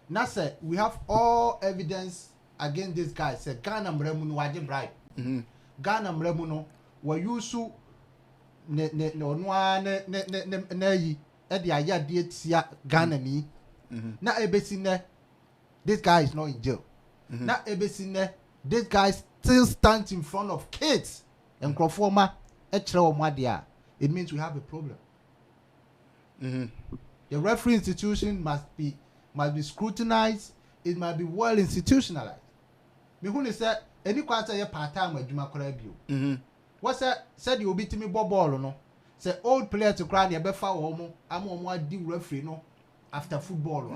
Now say we have all evidence against this guy. Say Ghana mremuno waje bribe. Ghana mremuno wa yusu ne yi e di aya die tia Ghana ni. Na ebesi ne this guy is not in jail. Na ebesi ne this guy still stands in front of kids and Crawford it means we have a problem. The referee institution must be scrutinized. It must be well institutionalized. Me who say any quarter year part time with Juma Korabio. What's that? Said you beat me ball no. Say old player to cry near Befa Omo. I'm on what do referee no after football.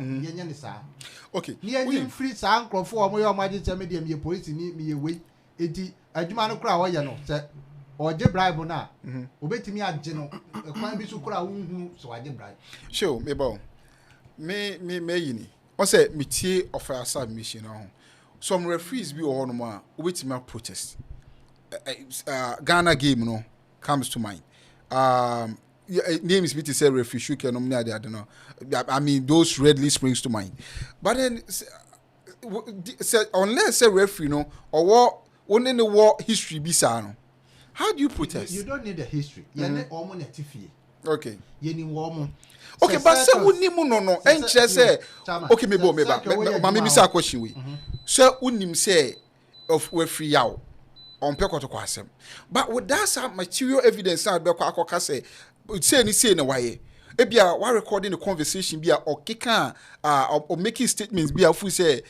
okay Near him free sound Crawford or your magic medium your police need me away. Eti adwuma no kra wo ye no se oje bribe na obetimi agye no kwan bi so kra wunhu so agye bribe show me ba me yini o say me tie offer submission ho some referees bi wo no ma obetimi protest Ghana game no comes to mind. Name is me to say referee Shuke and I don't know. I mean, those readily springs to mind. But then, unless a referee, or what, only the war history be sano. How do you protest? You don't need a history. You need almost a tiffy. Okay. You need warm. Okay, but say unimu no. And say, okay, maybe say a question we. So unim say of referee yaw on Kotoko asem. But with that some material evidence now be kwa say say na why. Ebia wa recording the conversation bia or kika or making statements bia fu say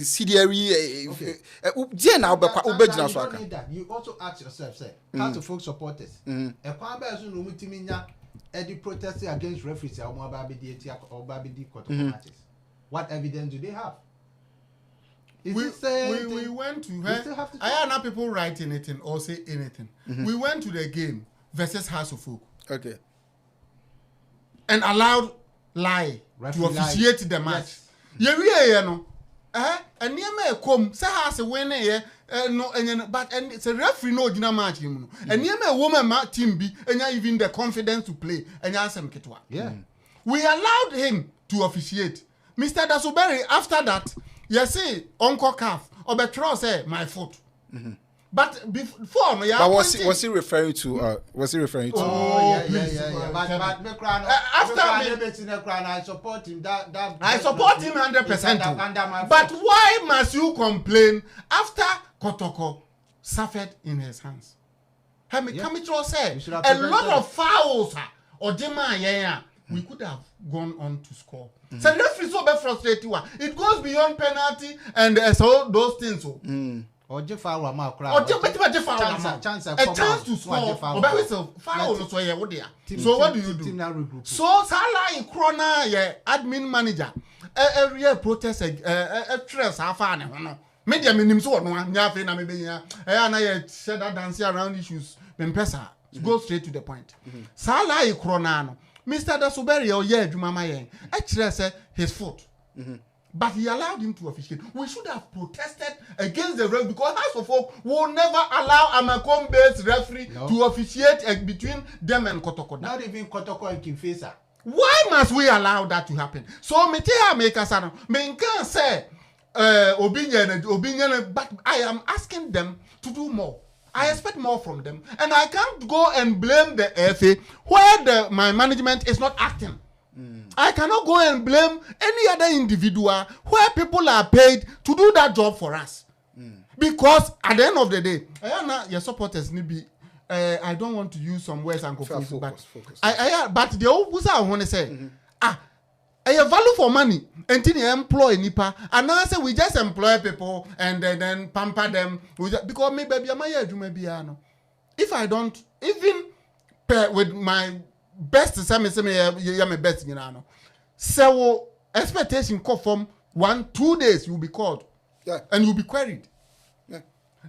CDRE je na obegina so aka. You also ask yourself say how to folk supporters. E kwa ba so no mutimi nya the protest against referees or Babidi Kotoko matches. What evidence do they have? We went to her. I had not people write anything or say anything. We went to the game versus House of Folk. Okay. And allowed lie to officiate the match. You know, and near me come, say has a winner, no, but and it's a referee no dinner match, and near me a woman team be, and even the confidence to play, and Yansem Ketwa. Yeah. We allowed him to officiate. Mr. Dasuberi, after that, you see, Uncle Calf, or Betro say, my foot. But before, but was he referring to? Was he referring to? Oh, yeah. But after I support him. I support him 100%. But why must you complain after Kotoko suffered in his hands? Kamitro said a lot of fouls or we could have gone on to score. So the referee so frustrated. It goes beyond penalty and so those things. Or Jeffar Rama or chance to score. Foul. So what do you do? So Salah in Krona, admin manager, a real protest, a stress half an hour. Media minim so no nyafe na mebenya na ye share that dance around issues pempesa go straight to the point. Salah in Krona no Mr. Dasuberi or ye adwuma yen e kire say his foot. But he allowed him to officiate. We should have protested against the referee because House of Folk will never allow a Macomb-based referee to officiate between them and Kotoko. Not even Kotoko and Kimfesa. Why must we allow that to happen? So, me make us can say opinion, but I am asking them to do more. I expect more from them, and I can't go and blame the FA where my management is not acting. I cannot go and blame any other individual where people are paid to do that job for us. Because at the end of the day, your supporters need be. I don't want to use some words and confuse, but but the opposite I want to say, I value for money until you employ nipa, and now say we just employ people and then pamper them because maybe if I don't even pair with my best my best so expectation call from 1-2 days you'll be called and you'll be queried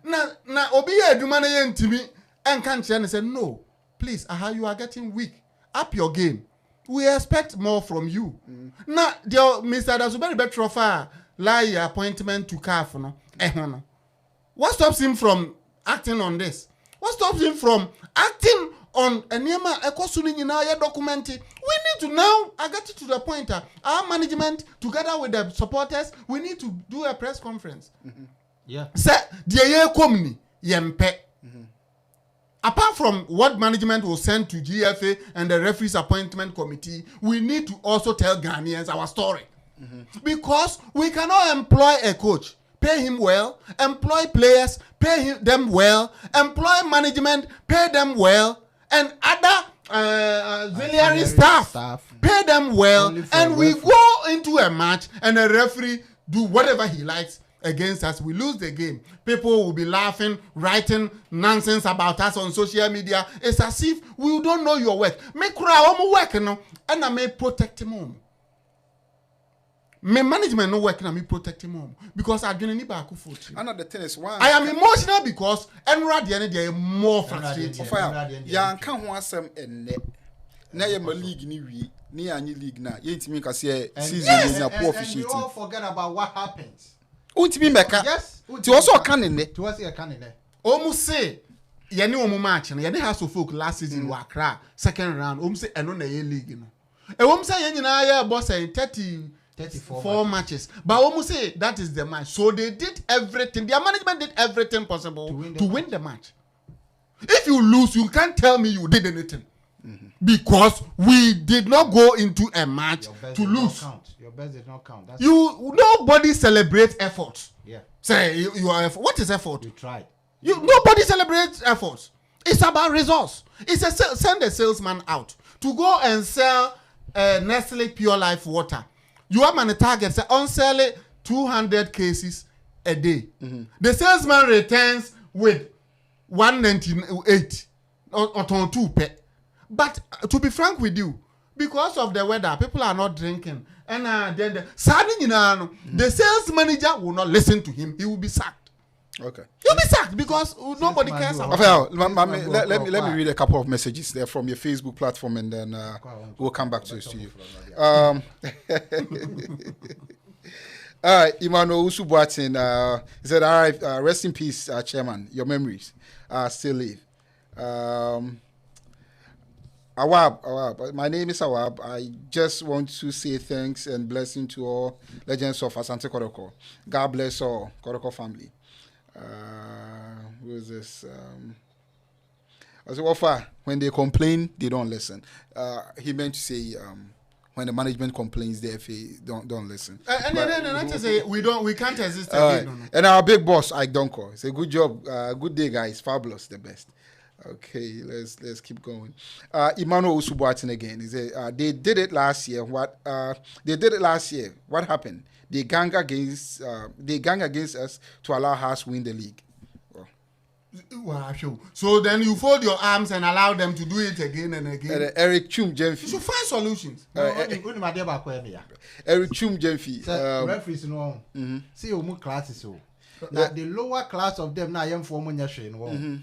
now obi adumana yentimi and can't say no please you are getting weak up your game we expect more from you now Mr. Dasuberi Betrofa lie appointment to CAF no what stops him from acting on this? What stops him from acting on Enema Ekosuni in our document? We need to now, I get to the point, our management, together with the supporters, we need to do a press conference. Yeah. Say, the company, yempe. Apart from what management will send to GFA and the referees appointment committee, we need to also tell Ghanaians our story. Because we cannot employ a coach, pay him well, employ players, them well, employ management, pay them well, and other auxiliary staff, pay them well, and we go into a match and the referee do whatever he likes against us. We lose the game. People will be laughing, writing nonsense about us on social media. It's as if we don't know your work. Me cry work, and I may protect him. My management no working on me protect him because I didn't need back foot. Another thing is why I am emotional because Enra the end they are more frustrated. Ya can ho asem enne. Na ye ma league ni wi, ni anyi league na. Ye ntimi ka se season na poor officiating. And you all forget about what happens. Untimi meka. Yes. Ti also can enne. To us here can enne. Almost say yɛne wɔn match no yɛne House of Folk last season wɔ Accra second round wɔn sɛ ɛno na ɛyɛ league no ɛwɔm sɛ yɛn nyinaa yɛ bɔ sɛ 34 matches but wɔn say that is the match so they did everything their management did everything possible to win the match if you lose you can't tell me you did anything because we did not go into a match to lose. Your best did not count. That's Nobody celebrates effort. yeah. Say you are effort. What is effort? You tried. Nobody celebrates efforts. It's about results. It's send a salesman out to go and sell Nestle Pure Life water. You have on a target say on sell 200 cases a day. The salesman returns with 198 or 2 pe. But to be frank with you, because of the weather, people are not drinking. And then the sales manager will not listen to him. He will be sacked. Okay. He'll be sacked because nobody cares about him. Let me read a couple of messages there from your Facebook platform, and then we'll come back to you. All right, Emmanuel Usubuatin said, all right, rest in peace, Chairman. Your memories still live. Awab, my name is Awab. I just want to say thanks and blessing to all legends of Asante Kotoko. God bless all Kotoko family. Who is this? I said, Wafa, when they complain, they don't listen. He meant to say, when the management complains, the FA don't listen. And then to say we can't exist right. again. No. And our big boss, Ike Donko, it's a good job, good day, guys, fabulous, the best. Okay, let's keep going. Emmanuel Usubuatin again. He said, they did it last year. What happened? They gang against us to allow us win the league. Wow, sure. So then you fold your arms and allow them to do it again and again. And Eric Chum Jemfi. You should find solutions. Eric Chum Jemfi. Referees no. See omu classes so. Now the lower class of them na yem for omo nya hwe no.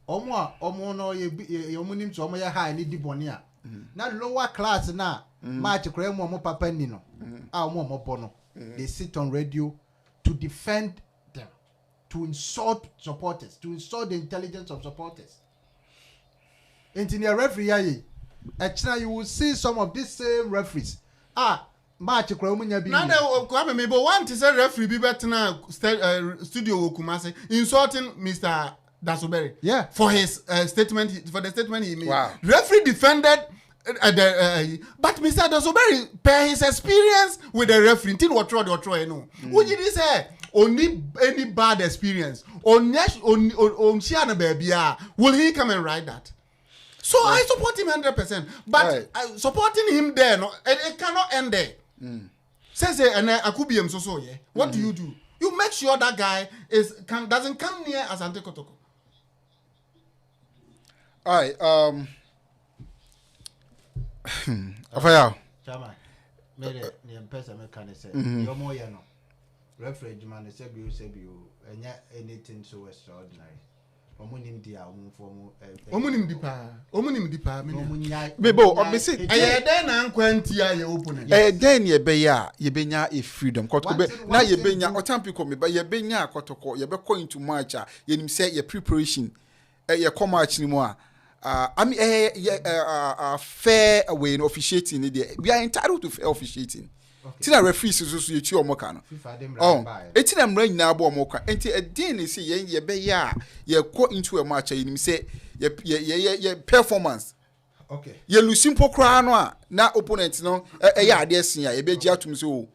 Omo no ye omo nim to omo ya high ni di boni a. Na lower class na match kra mu omo papa ni no. A omo bono. They sit on radio to defend them, to insult supporters, to insult the intelligence of supporters. And in the referee, actually you will see some of these same referees. Match kra omo nya bi. Now they me but one to say referee be better now studio Kumasi insulting Mr. Dasoberi. Yeah. For his statement for the statement he made. Wow. Referee defended but Mr. Dasoberi per his experience with the referee tin what throw no. What did he say? Only any bad experience. On Shiana baby will he come and write that? So I support him 100%. But supporting him there no it cannot end there. Says and Akubium so yeah. What do? You make sure that guy doesn't come near Asante Kotoko. All right. Afaya. Chama. Made the person me can say. Your more ya no. Referee man say bi enya anything so extraordinary. Omunim dia omfo Omunim dipa. Bebo, obese. Eh den na nkwantia ye open. Den ye be ya ye benya a freedom. Kotoko na ye benya otampi me ba ye benya Kotoko ye be going to match a ye nim say ye preparation ye come match ni mo a I mean fair way in officiating we are entitled to fair officiating. Tina referees so you omo ka no. Eti na mra nyina abo omo ka. Enti edin ne say ye be ya ye go into a match you nim say ye performance. Okay. Ye losing pokra no a na opponent no ye ade asin a ye be gi atum so.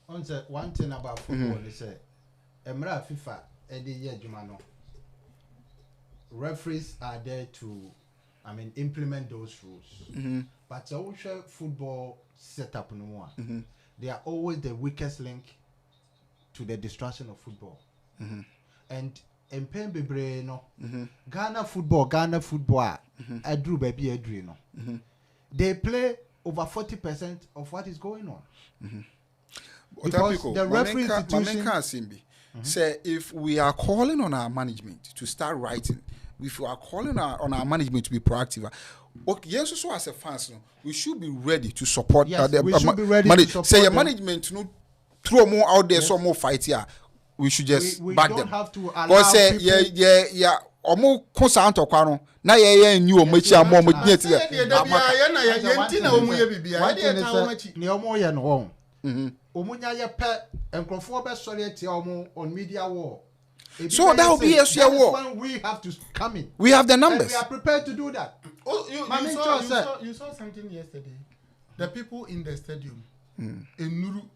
On say one thing about football they say emra FIFA e dey ye adwuma no. Referees are there to implement those rules. But so football setup no more. They are always the weakest link to the destruction of football. And Pen Bebre no Ghana football Adru baby Adru no. They play over 40% of what is going on. Because the referee institution say if we are calling on our management to start writing, if we are calling on our management to be proactive, okay, yes, so as a fans, we should be ready to support. Yes, we should be ready to support say your them. management, throw more out there, some more fight here. We should just we back don't them. have to allow Because say people... yeah, omo ko sa antokwa no na ye nyu omachi amo omo nyɛ ti Say the bia ye na ye ntina omu ye bibia. Ye dey ta omachi. Ne omo ye no won. Omo nya ye pe enkrofo be sori etia omo on media war. So that will be a sheer war. When we have to come in. We have the And numbers. we are prepared to do that. Oh, you saw something yesterday. The people in the stadium, Enuru,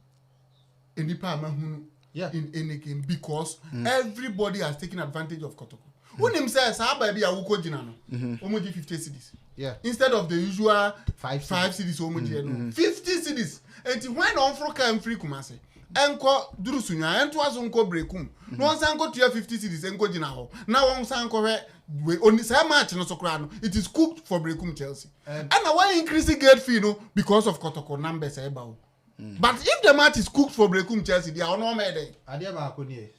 Enipa Amahunu, in any game because everybody has taken advantage of Kotoko. When him says, "Ah, baby, I will go jinano." Omoji 50 cities. Yeah. Instead of the usual 5 5 cities, Omoji 50 cities. And when on Froka and Free Kumase. Enko durusunya ento azonko brekum no onsa anko 50 cities enko gina ho na wonsa anko we only say match no sokra no it is cooked for brekum Chelsea and why increasing gate fee no because of Kotoko numbers e ba o but if the match is cooked for brekum Chelsea they are no made Ade ba ko ni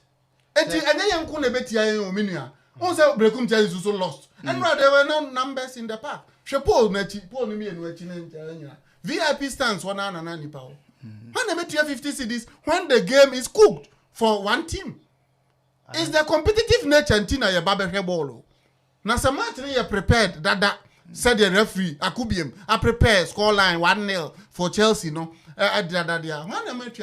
enti enye yenko na betia yen o menua on say brekum Chelsea is so lost and there were no numbers in the park Paul na chi Paul ni me no achi na nyina VIP stands one na nipa o when they make 50 cities, when the game is cooked for one team, it's the competitive nature and tina your baby ball. Now, some match you prepared that said the referee, Akubium, I prepare scoreline 1-0 for Chelsea. No, when they make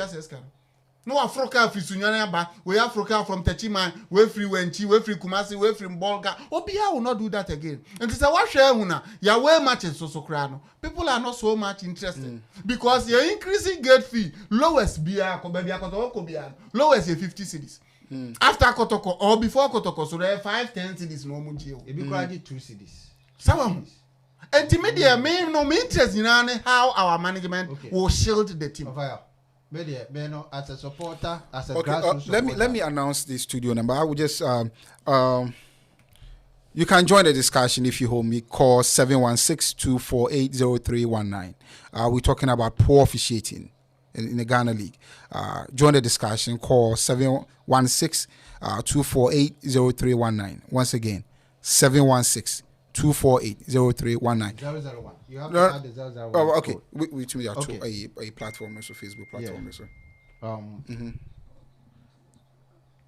no Africa Fisunyana ba, we Africa from Techima, we free Wenchi, we free Kumasi, we free Bolga. Obia will not do that again. And it's a wash una, your way matches so crano. People are not so much interested because you're increasing gate fee, lowest bia, lowest 50 cities. After Kotoko or before Kotoko, so there are 5-10 cities no mujio. It be gradually 2 cities. Some and to me, there may no interest in how our management will shield the team. As a supporter, as a grassroots let me announce the studio number. I will just you can join the discussion if you hold me. Call 716-248-0319. We're talking about poor officiating in the Ghana League. Join the discussion. Call 716-248-0319. Once again, 716-248-0319. 001. You have to add the 001. Oh, okay. We are a platform, also Facebook platform, also.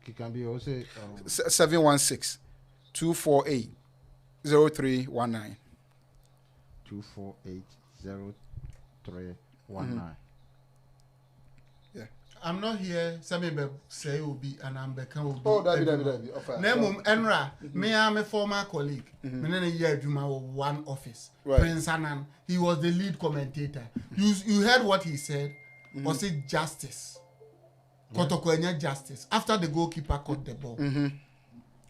It can be also 716-248-0319. 248-0319. Yeah. I'm not here. Some say will be and I'm become will be. Oh, that be. Name Enra. Me I'm a former colleague. Me na year Juma one office. Right. Prince Anan. He was the lead commentator. You heard what he said? Or say justice. Kotoko enya justice. After the goalkeeper caught the ball.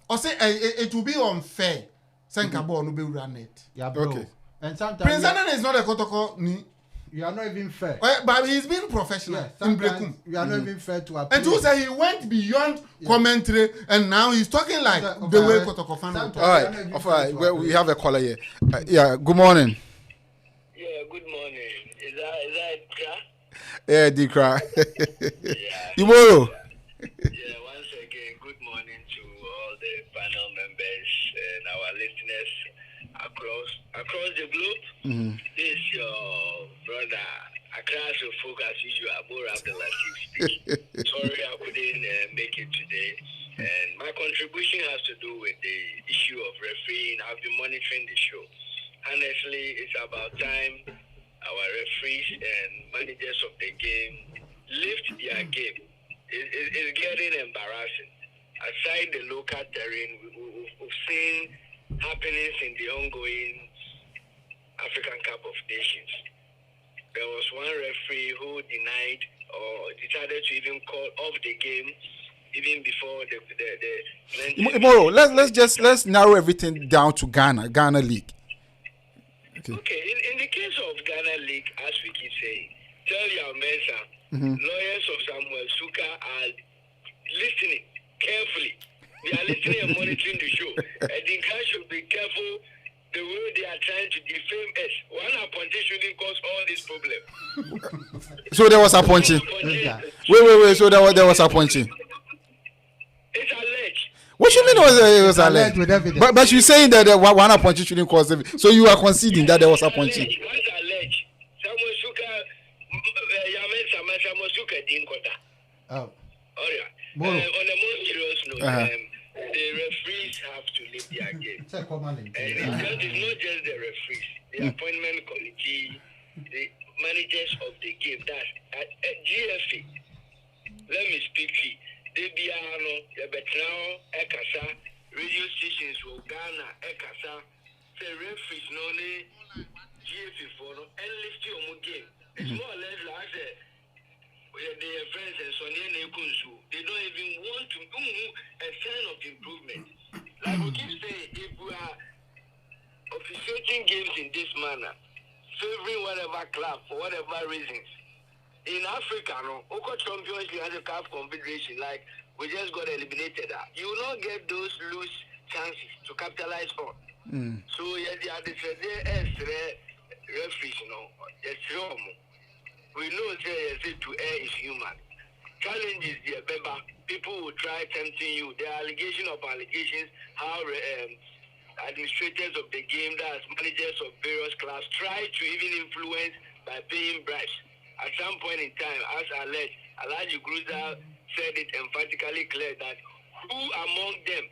Or say it will be unfair. Senka ball no be run it. Yeah, bro. Okay. And sometimes Prince Anan is not a Kotoko ni. You are not even fair. But he's been professional in Brekum. You are not even fair to appeal. And to say he went beyond commentary and now he's talking like the way Kotoko fan will talk. All right. Well, we have a caller here. Yeah, good morning. Yeah, good morning. Is that ADINKRA? Yeah, ADINKRA. Yeah. Tomorrow. Yeah, once again, good morning to all the panel members and our listeners across the globe. This is your brother, Accra folk as usual, Abur Abdelatif speaking. Sorry I couldn't make it today. And my contribution has to do with the issue of refereeing. I've been monitoring the show. Honestly, it's about time our referees and managers of the game lift their game. It's getting embarrassing. Aside the local terrain, we've seen happenings in the ongoing African Cup of Nations. There was one referee who denied or decided to even call off the game even before the Tomorrow, let's narrow everything down to Ghana League. Okay, in the case of Ghana League, as we keep saying, tell your Mensa, lawyers of Samuel Suka are listening carefully. They are listening and monitoring the show. ADINKRA should be careful the way they are trying to defame us. One appointee shouldn't cause all this problem. So there was a punching. Wait. So there was a punching. It's alleged. What you mean it was alleged? With evidence. But you're saying that one punching shouldn't cause it. So you are conceding that there was a punching. What's alleged? Samuel Suka, Samuel Suka didn't cut that. Oh. All right. On a more serious note, the referees have to give their game. Say command And it's not just the referees, the appointment committee, the managers of the game. That's at GFA. Let me speak here. They be the Betrao, Ekasa, radio stations will Ghana, Ekasa, say referees no GFA for and lift your game. It's more or less like their friends and Sonia Nekunsu. They don't even want to a sign of improvement. Like we keep saying, if we are officiating games in this manner, favoring whatever club for whatever reasons. In Africa, Oko Champions League has a CAF confederation, like we just got eliminated. You will not get those loose chances to capitalize on. So yeah, the referees, it's wrong. We know say to air is human. Challenges the Beba. People will try tempting you. There are allegations how administrators of the game, that's managers of various clubs, try to even influence by paying bribes. At some point in time, as alleged, Alhaji Gruza said it emphatically clear that who among them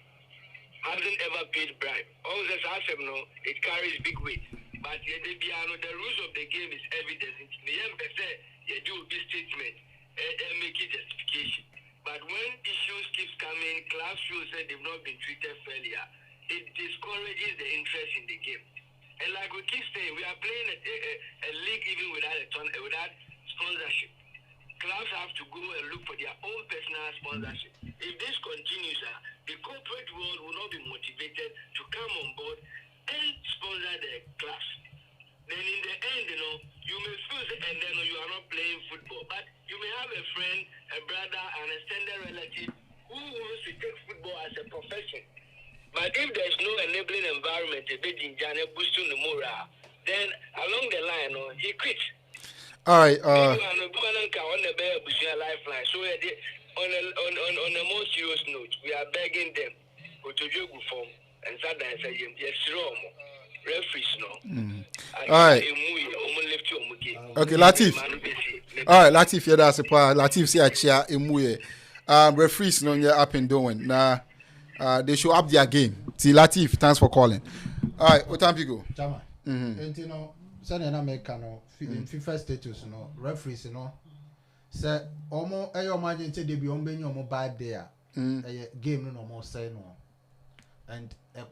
hasn't ever paid bribe? All this it carries big weight. But the rules of the game is evidence. You do this statement and make it justification. But when issues keeps coming, clubs feel say they've not been treated fairly. It discourages the interest in the game. And like we keep saying, we are playing a league even without sponsorship. Clubs have to go and look for their own personal sponsorship. If this continues, the corporate world will not be motivated to come on board and sponsor the clubs. Then in the end, you may feel and then you are not playing football, but you may have a friend, a brother, an extended relative who wants to take football as a profession. But if there's no enabling environment, a bit in Ghana boosting the morale, then along the line, he quits. All right. On the lifeline. So on a more serious note, we are begging them to do form and say yes, referees All right. Okay, Latif. All right, Latif, yeah, that's a part. Latif say achia emuye. Referees no yeah up and doing. Nah, they should up their game. See, Latif, thanks for calling. All right, what time you go? Chama. And send an American in FIFA status, referees, say, almost a imagine they be on being your bad there. A game no more say no. And a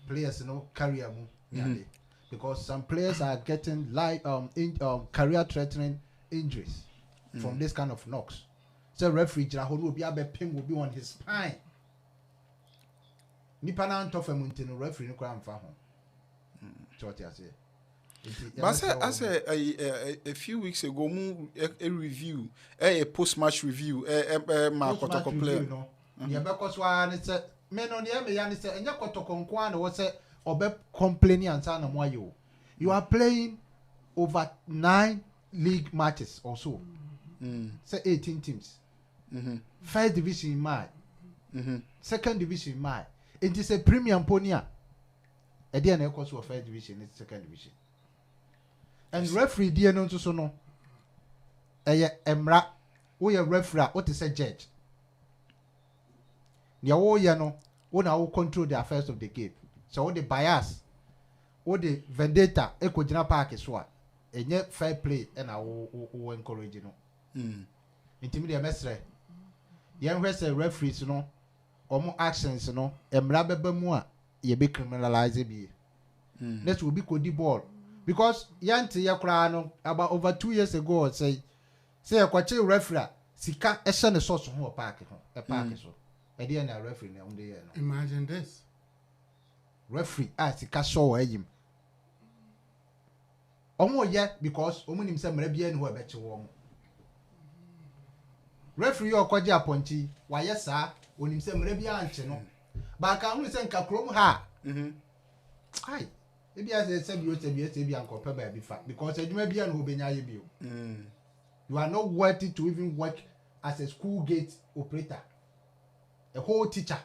players, career because some players are getting career threatening injuries from this kind of knocks. So referee will be on his spine. Nipa na ntɔ fam nti no referee no kora mfa ho. Choti ase. But I said a few weeks ago, a review, a post-match review, my Kotoko player. Yeah, because one is men on the me and say, and your Kotoko nkwana was say obe complaining and sana mo you. You are playing over 9 league matches or so. Say 18 teams. First division in my. Second division in my. It is a premium ponia. A dear no cost for first division, it's second division. And referee dear no to so no. Emra, we a referee, what is a judge? Your all no, one will control the affairs of the game. So all the bias, all the vendetta, echo jina park is what. And yet fair play and I will encourage Intimidate mestre. Young referees, or more actions, emra bebe more, ye be criminalized be. That will be Cody ball. Because Yanti Yakrano about over 2 years ago say a quache referee, Sika Eshan a source of a park, a park so. A dear referee on the Imagine this. Referee as Sika saw him. Omo yet because Omun himself may be who bet you warm. Referee or Kwaja Ponti, why yes, sir, when himself may be anchino. But I can only send Kakrom ha. Aye. Maybe as I said, you be uncle Pebble because you may be an Ubenya you. You are not worthy to even work as a school gate operator, a whole teacher.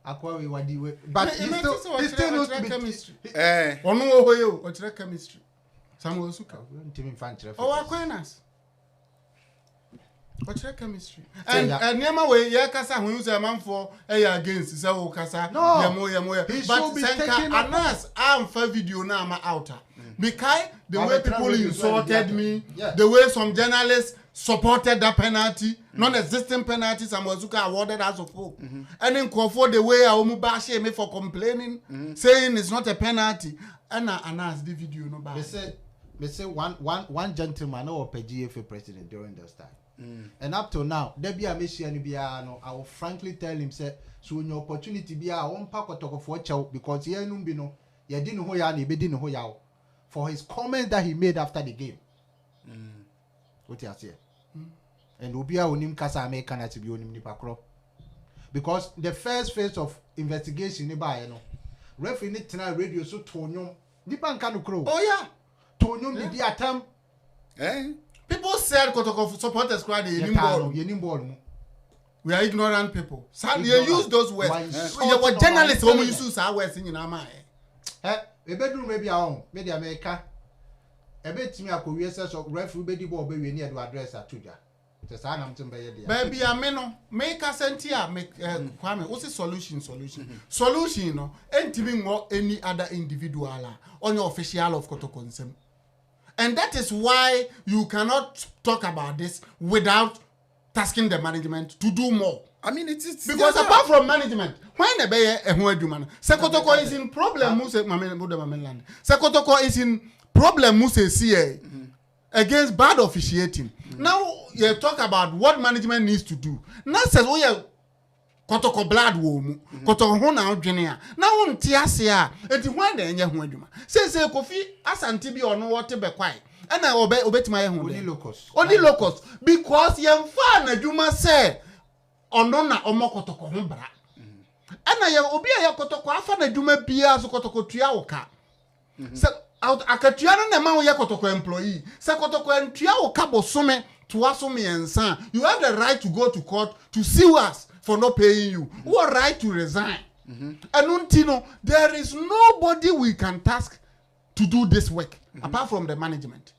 Aquari, what do you but it's still not chemistry. Or no, or chemistry. Samuel Suka. Tim Infantry. Oh, Aquinas. But check chemistry. And never way, yeah, Kasa, who use a man for a against so Kasa. No. Yamoya. He But should be Senka taking up- Anas, I'm for video now, my outer. Because the All way the people travel insulted is me, yeah. the way some journalists supported that penalty, non-existing penalty, Samozuka awarded as of hope. And then for the way Aumubashi me for complaining, saying it's not a penalty. And Anas the video no bad. They say one gentleman or GFA president during this time. And up till now, there be a mission no, I will frankly tell him say so when your opportunity be a one pack of for chow because he no be no you didn't know ya ni be didn't know ya for his comment that he made after the game. What you say? And Ubia unim kasa American at be unim nipa kro. Because the first phase of investigation ni ba no referee ni tena radio so tonyo nipa nka no kro. Oh yeah. Tonyo did the attempt. People said Kotoko supporters cried Yenim ball. We are ignorant people. Sadly, Ignorant. you use those words. Why insulting You were journalists our who intelligence? use our words in your mind. A bedroom maybe our own, maybe America. A bit to me, I could research of referee baby ball baby near to address at Tuja. Just I am to be Baby, I mean, make us sentia, make Kwame. What's the solution? Solution, no, ain't even more any other individual on your official of Kotoko. And that is why you cannot talk about this without tasking the management to do more. I mean, it's Because apart from management, when the bay a human, Sekotoko is in problem. Sekotoko is in problem. Against bad officiating. Now you talk about what management needs to do. Now says, oh yeah, Kotoko blood womu, Kotoko hona junior. Now on tiasia, and when the enya huaduma. Says Kofi asantibi or no water be quiet. And I obey my only locus. Only locus. Because yam fan Juma say onona omo Kotoko humbra. And I obi ya Kotoko afana Juma bia so Kotoko tuya so akatuano na ma ya Kotoko employee. So Kotoko entua oka bosome to asome ensan. You have the right to go to court to sue us for not paying you. What right to resign? And untino, there is nobody we can task to do this work apart from the management.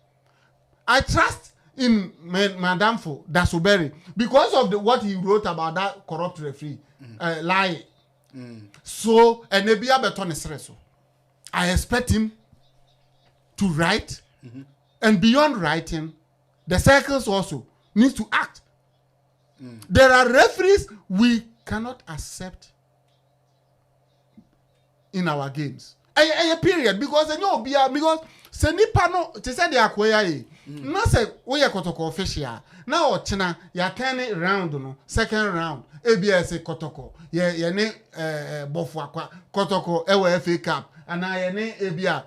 I trust in Madame Fo Dasuberi because of what he wrote about that corrupt referee lie. So and Nebia Beton is so I expect him to write and beyond writing, the circles also needs to act. There are referees we cannot accept in our games. A period because because senipa no te say they akwaya na say we ye Kotoko official na o chena ya turn round no second round ABS Kotoko ye ne bofu akwa Kotoko e we FA Cup ana ye ne ebia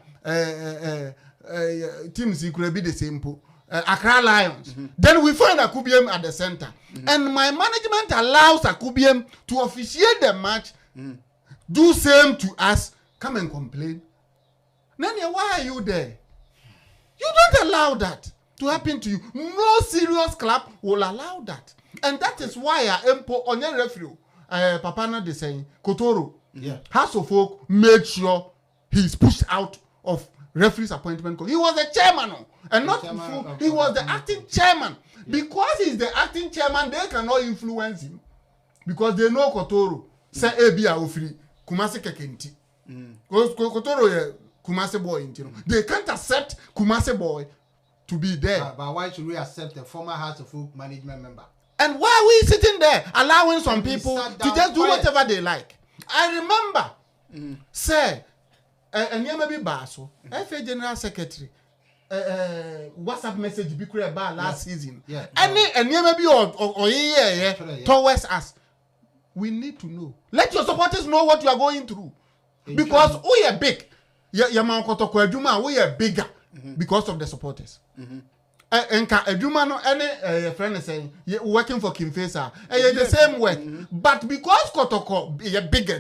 teams could be the same Accra Lions. Then we find Akubiem at the center. And my management allows Akubiem to officiate the match, do same to us, come and complain. Nanya, why are you there? You don't allow that to happen to you. No serious club will allow that. And that is why Empo on your referee, Papana de saying, Kotoro, House of Folk made sure he's pushed out of referee's appointment. He was the chairman, and not he was the acting chairman. Because he's the acting chairman, they cannot influence him. Because they know Kotoro. Say Ebia Ofri, Kumasi Kekenti. Kotoro is Kumasi boy. They can't accept Kumasi boy to be there. But why should we accept a former House of Folk management member? And why are we sitting there allowing some people to just do whatever they like? I remember, say, and you may be Basso, FA General Secretary, WhatsApp message be created about last season. And you may be or towards us. We need to know. Let your supporters know what you are going through. Because we are big. Your man Kotoko Ejuma, we are bigger because of the supporters. And Ejuma no any friend is saying working for Kim Fesa. The same work. But because Kotoko is bigger,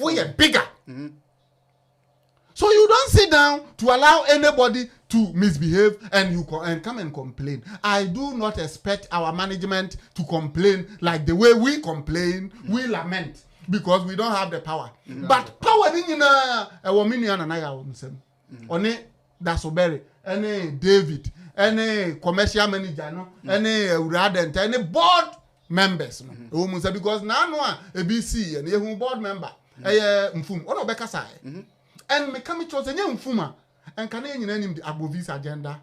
we are bigger. So you don't sit down to allow anybody to misbehave and you come and complain. I do not expect our management to complain like the way we complain, we lament because we don't have the power. But power in a woman and I am saying. One Dasoberi, any David, any commercial manager no any uradent any board members no o mu say because na no a ABC and you board member mfum ono be kasa and me come to say mfum a and can you name the Abovis agenda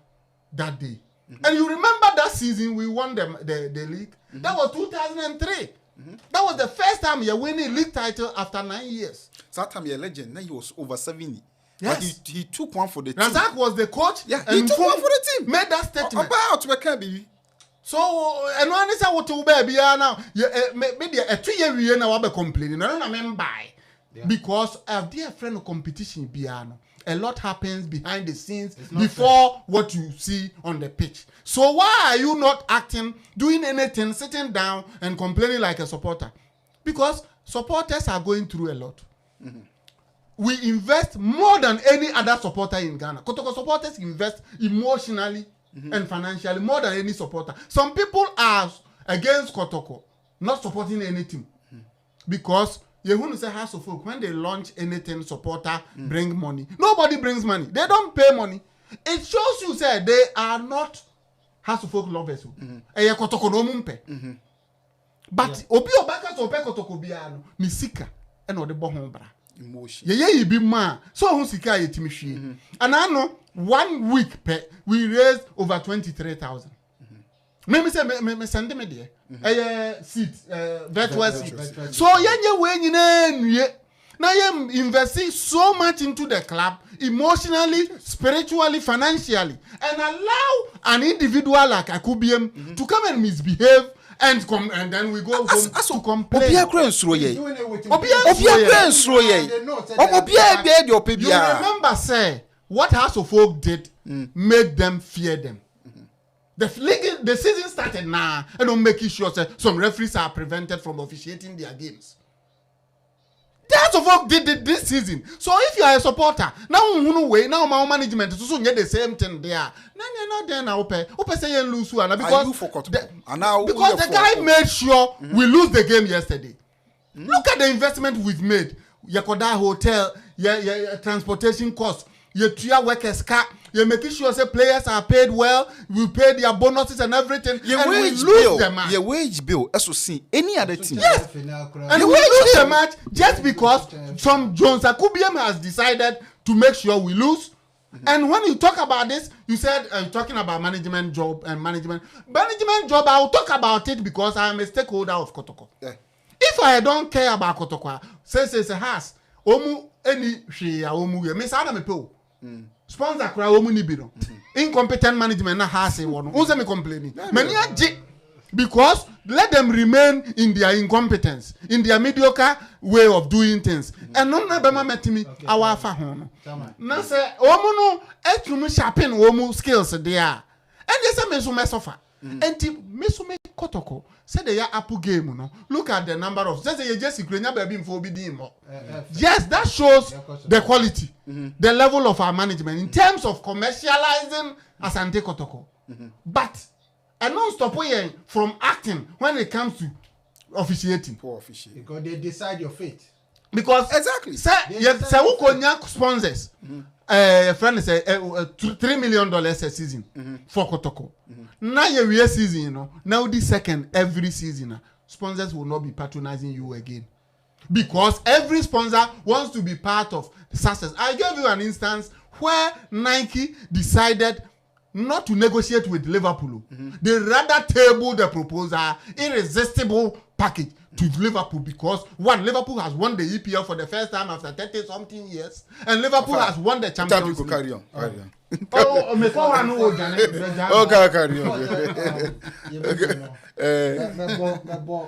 that day and you remember that season we won the league that was 2003 that was the first time you winning league title after 9 years. That time you're a legend. Now he was over 70. Yes. But he took one for the team. Razak was the coach. Yeah, and he took one for the team. Made that statement. About baby. So and when they say what to baby now, maybe a 2 year we now be complaining. I don't remember because of dear friend of competition piano. A lot happens behind the scenes before what you see on the pitch. So why are you not acting, doing anything, sitting down and complaining like a supporter? Because supporters are going through a lot. We invest more than any other supporter in Ghana. Kotoko supporters invest emotionally and financially more than any supporter. Some people are against Kotoko, not supporting anything. Because you want to say House of Folk, when they launch anything, supporter bring money. Nobody brings money. They don't pay money. It shows you say they are not House of Folk lovers. Kotoko no mumpe. But obi obaka so pe Kotoko biano ni sika e no de bo ho bra. Emotion. Ye bi ma so ho sika ye timi hwie. And I know 1 week we raised over 23,000. Me say me send me there. Seat virtual seat. So yenye we nyina nwie. Now you investing so much into the club emotionally, spiritually, financially, and allow an individual like Akubiem to come and misbehave and then we go home to complain. You remember say what House of Folk did made them fear them. The season started now and don't make sure that some referees are prevented from officiating their games. House of Folk did it this season. So if you are a supporter, now my management is also get the same thing there. No, then I say you lose one because the guy made sure we lose the game yesterday. Look at the investment we've made. Yakoda hotel, your transportation costs, your tier workers car. You're making sure say players are paid well. We pay their bonuses and everything. And we lose the match. Your wage bill, SOC, any other team. Yes. And we lose the match just because some Jones Akubiem has decided to make sure we lose. And when you talk about this, you said talking about management job and management job. I will talk about it because I am a stakeholder of Kotoko. Yeah. If I don't care about Kotoko, say has omu any she omu ye me say me pay. Sponsor kra wo mu ni bi no incompetent management na ha say one who say me complaining many aje because let them remain in their incompetence in their mediocre way of doing things and no na be ma metimi awa fa ho no na say omu no etrum sharpen omu skills there and they say me so me suffer enti me so me Kotoko say the Apple game no look at the number of say you just Ukraine baby info be din mo yes that shows the quality the level of our management in terms of commercializing Asante Kotoko but and non stop from acting when it comes to officiating because they decide your fate because exactly say who konya sponsors friend say $3 million a season for Kotoko. Now your season, you know. Now the second every season, sponsors will not be patronizing you again because every sponsor wants to be part of the success. I gave you an instance where Nike decided not to negotiate with Liverpool. They rather table the proposal, irresistible package to Liverpool because one, Liverpool has won the EPL for the first time after 30-something years, and Liverpool has won the Champions League. Carry on. Carry on.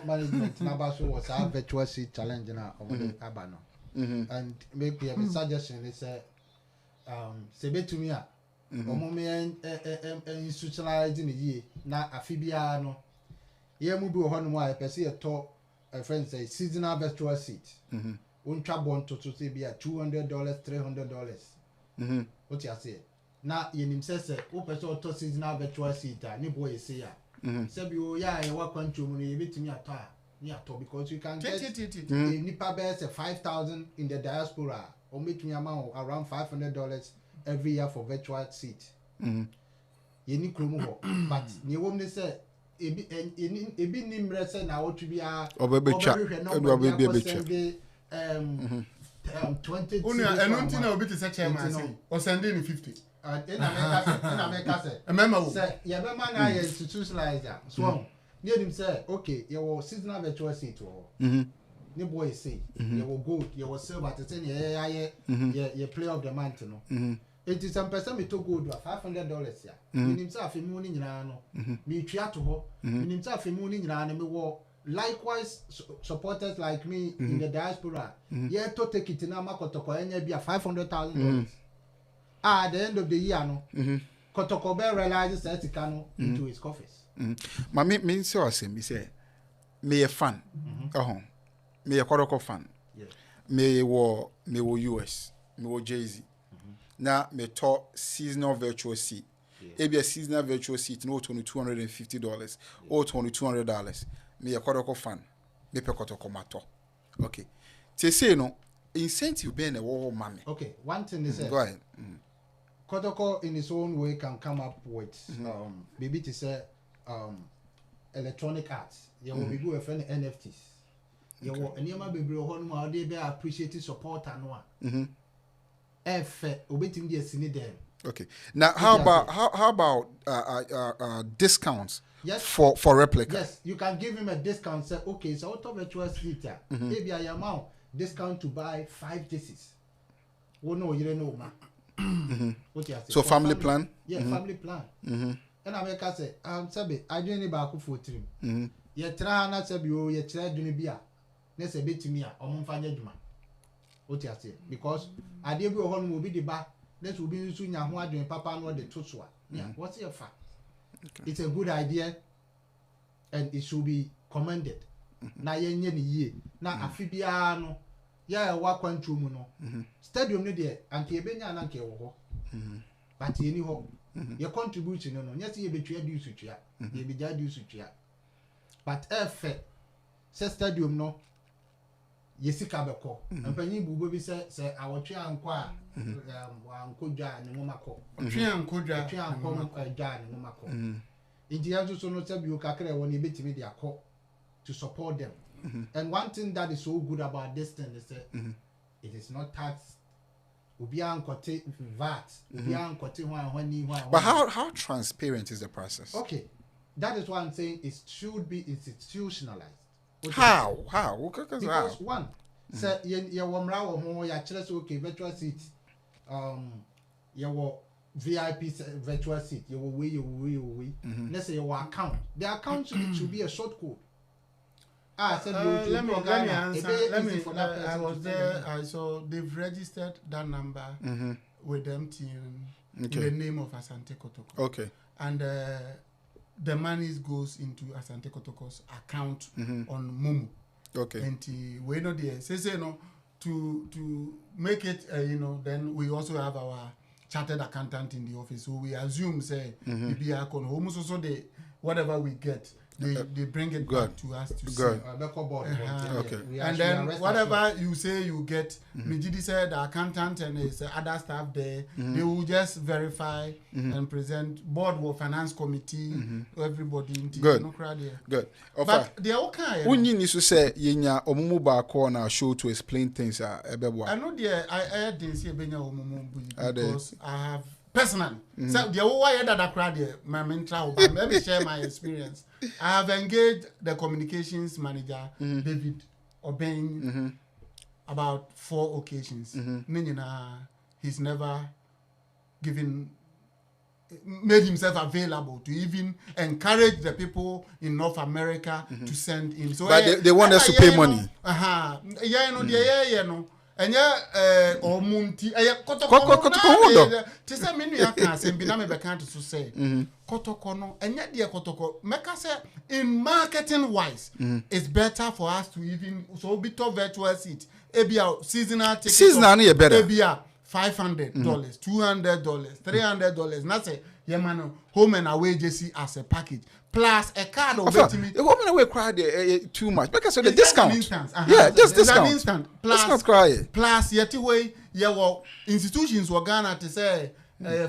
Management number so was our virtual seat challenge na abano. And maybe a suggestion is sebe to me omo me institutionalize in ye na afibia no ye mu bi ho no mo a pese to a friend say seasonal virtual seat untwa bon to say be $200 $300 what you say na ye nim say o pese to seasonal virtual seat ni boy say ya say bi o ya e wa kwancho mu ye betimi ato ni ato because you can get nipa be 5,000 in the diaspora or betimi amount around $500 every year for virtual seat. yɛni kurom hɔ but ne wɔm ne sɛ ebi nimrɛ sɛ na wɔtwe bia ɔbɛbɛtwa ɛdu ɔbɛbɛtwa 20 onua ɛno nti na obi te sɛ chairman say ɔsɛnde ne 50 ɛna mɛka sɛ ɛmɛma wo sɛ yɛbɛma no ayɛ institutionalize a so ne yɛnim sɛ okay yɛwɔ seasonal virtual seat wɔ hɔ ne boy say yɛwɔ gold yɛwɔ silver te sɛ ne yɛyɛ yɛ player of the month no enti sɛ mpɛ sɛ metɔ gold a $500 a menim sɛ afei mu no nyinaa no metwa to hɔ menim sɛ afei mu no nyinaa no mewɔ likewise supporters like me in the diaspora yɛtɔ ticket na ama Kotoko ɛnyɛ bi a $500,000 at the end of the year no Kotoko be realize sɛ sika no into his coffers ma me nse ɔsɛm bi sɛ meyɛ fan meyɛ Kotoko fan mewɔ US mewɔ Jay-Z na metɔ seasonal virtual seat ebi a seasonal virtual seat no $250 or $200 meyɛ Kotoko fan mepɛ Kotoko matɔ okay te say no incentive be na ɛwɔ hɔ ma me okay one thing is go ahead Kotoko in his own way can come up with maybe to say electronic arts you will be good with NFTs you will anyama bebre ho no ma dey be appreciate support anu a obetim dey sini dem okay now how about discounts for replica yes you can give him a discount say okay so out of virtual seat maybe I amount discount to buy 5 discs wo no yire no ma so family plan family plan and I make say sabe adwene ba ko for trim ye tra na sabe o ye tra adwene bia na se betimi a omfa nya dwuma what you say because ade bi ho no obi de ba na so obi nsu nya ho adwene papa no de to so a yeah what's your fa it's a good idea and it should be commended na ye nye ni yie na afi bia no ya wa kwantro mu no stadium no de anke ebenya na anke wo ho but ye ni ho ye contribute no no nyese ye betwa di usutwa ye beja di usutwa but efe se stadium no ye sika beko ampanyi bubo bi se awotwe anko a ankodwa ne momakọ otwe ankodwa dwa ne momakọ inti yanso so no sabi o kakra won e betimi de akọ to support them and one thing that is so good about this thing is that it is not tax obi ankote VAT obi ankote ho but how transparent is the process okay that is why I'm saying it should be institutionalized how because one say ye womra wo ho ya kire so okay virtual seat ye wo VIP virtual seat ye wo we let's say your account the account should be a short code let me answer. I was there. I saw they've registered that number with MTN in the name of Asante Kotoko. Okay. And the money goes into Asante Kotoko's account on Momo. Okay. And we know there. Say no to make it. Then we also have our chartered accountant in the office. So we assume say maybe I can almost also whatever we get. They bring it back to us to see. Okay. And then whatever you say you get, Mijidi said the accountant and his other staff there, they will just verify and present board or finance committee, everybody in Good. Good. But they are okay. When you need to say yenya omumu ba ko na show to explain things ebebo. I know I didn't see benya omumu because I have personally. So the why that crowd there, my mental, but let me share my experience. I have engaged the communications manager, David Obeng, about 4 occasions. He's never made himself available to even encourage the people in North America to send in. So but they want us to pay money. And omunti Kotoko tisa menu ya kasembi na me beka to say Kotoko no enya de Kotoko meka say in marketing wise it's better for us to even so be to virtual seat ebia seasonal ticket seasonal better ebia $500 $200 $300 na say ye man home and away JC as a package plus a card of me. The home and away cry too much because of the discount. Yeah, just discount. An instant. Plus discount cry. Plus yeti way ye wo institutions were Ghana to say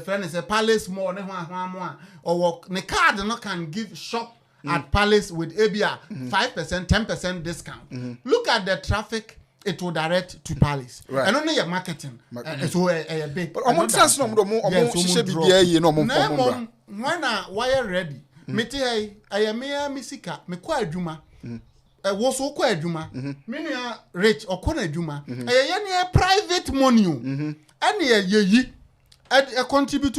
friend is a Palace Mall ne ho or the card no can give shop at Palace with ABR 5%, 10% discount. Look at the traffic it will direct to Palace. Right. And only your marketing. So a big. But I'm chance no shisha bibia ye no mo when why ready? Meti I am misika me kwa adwuma. Wo so kwa adwuma. Me nua rich okona adwuma. Ye ne private money o. And ye contribute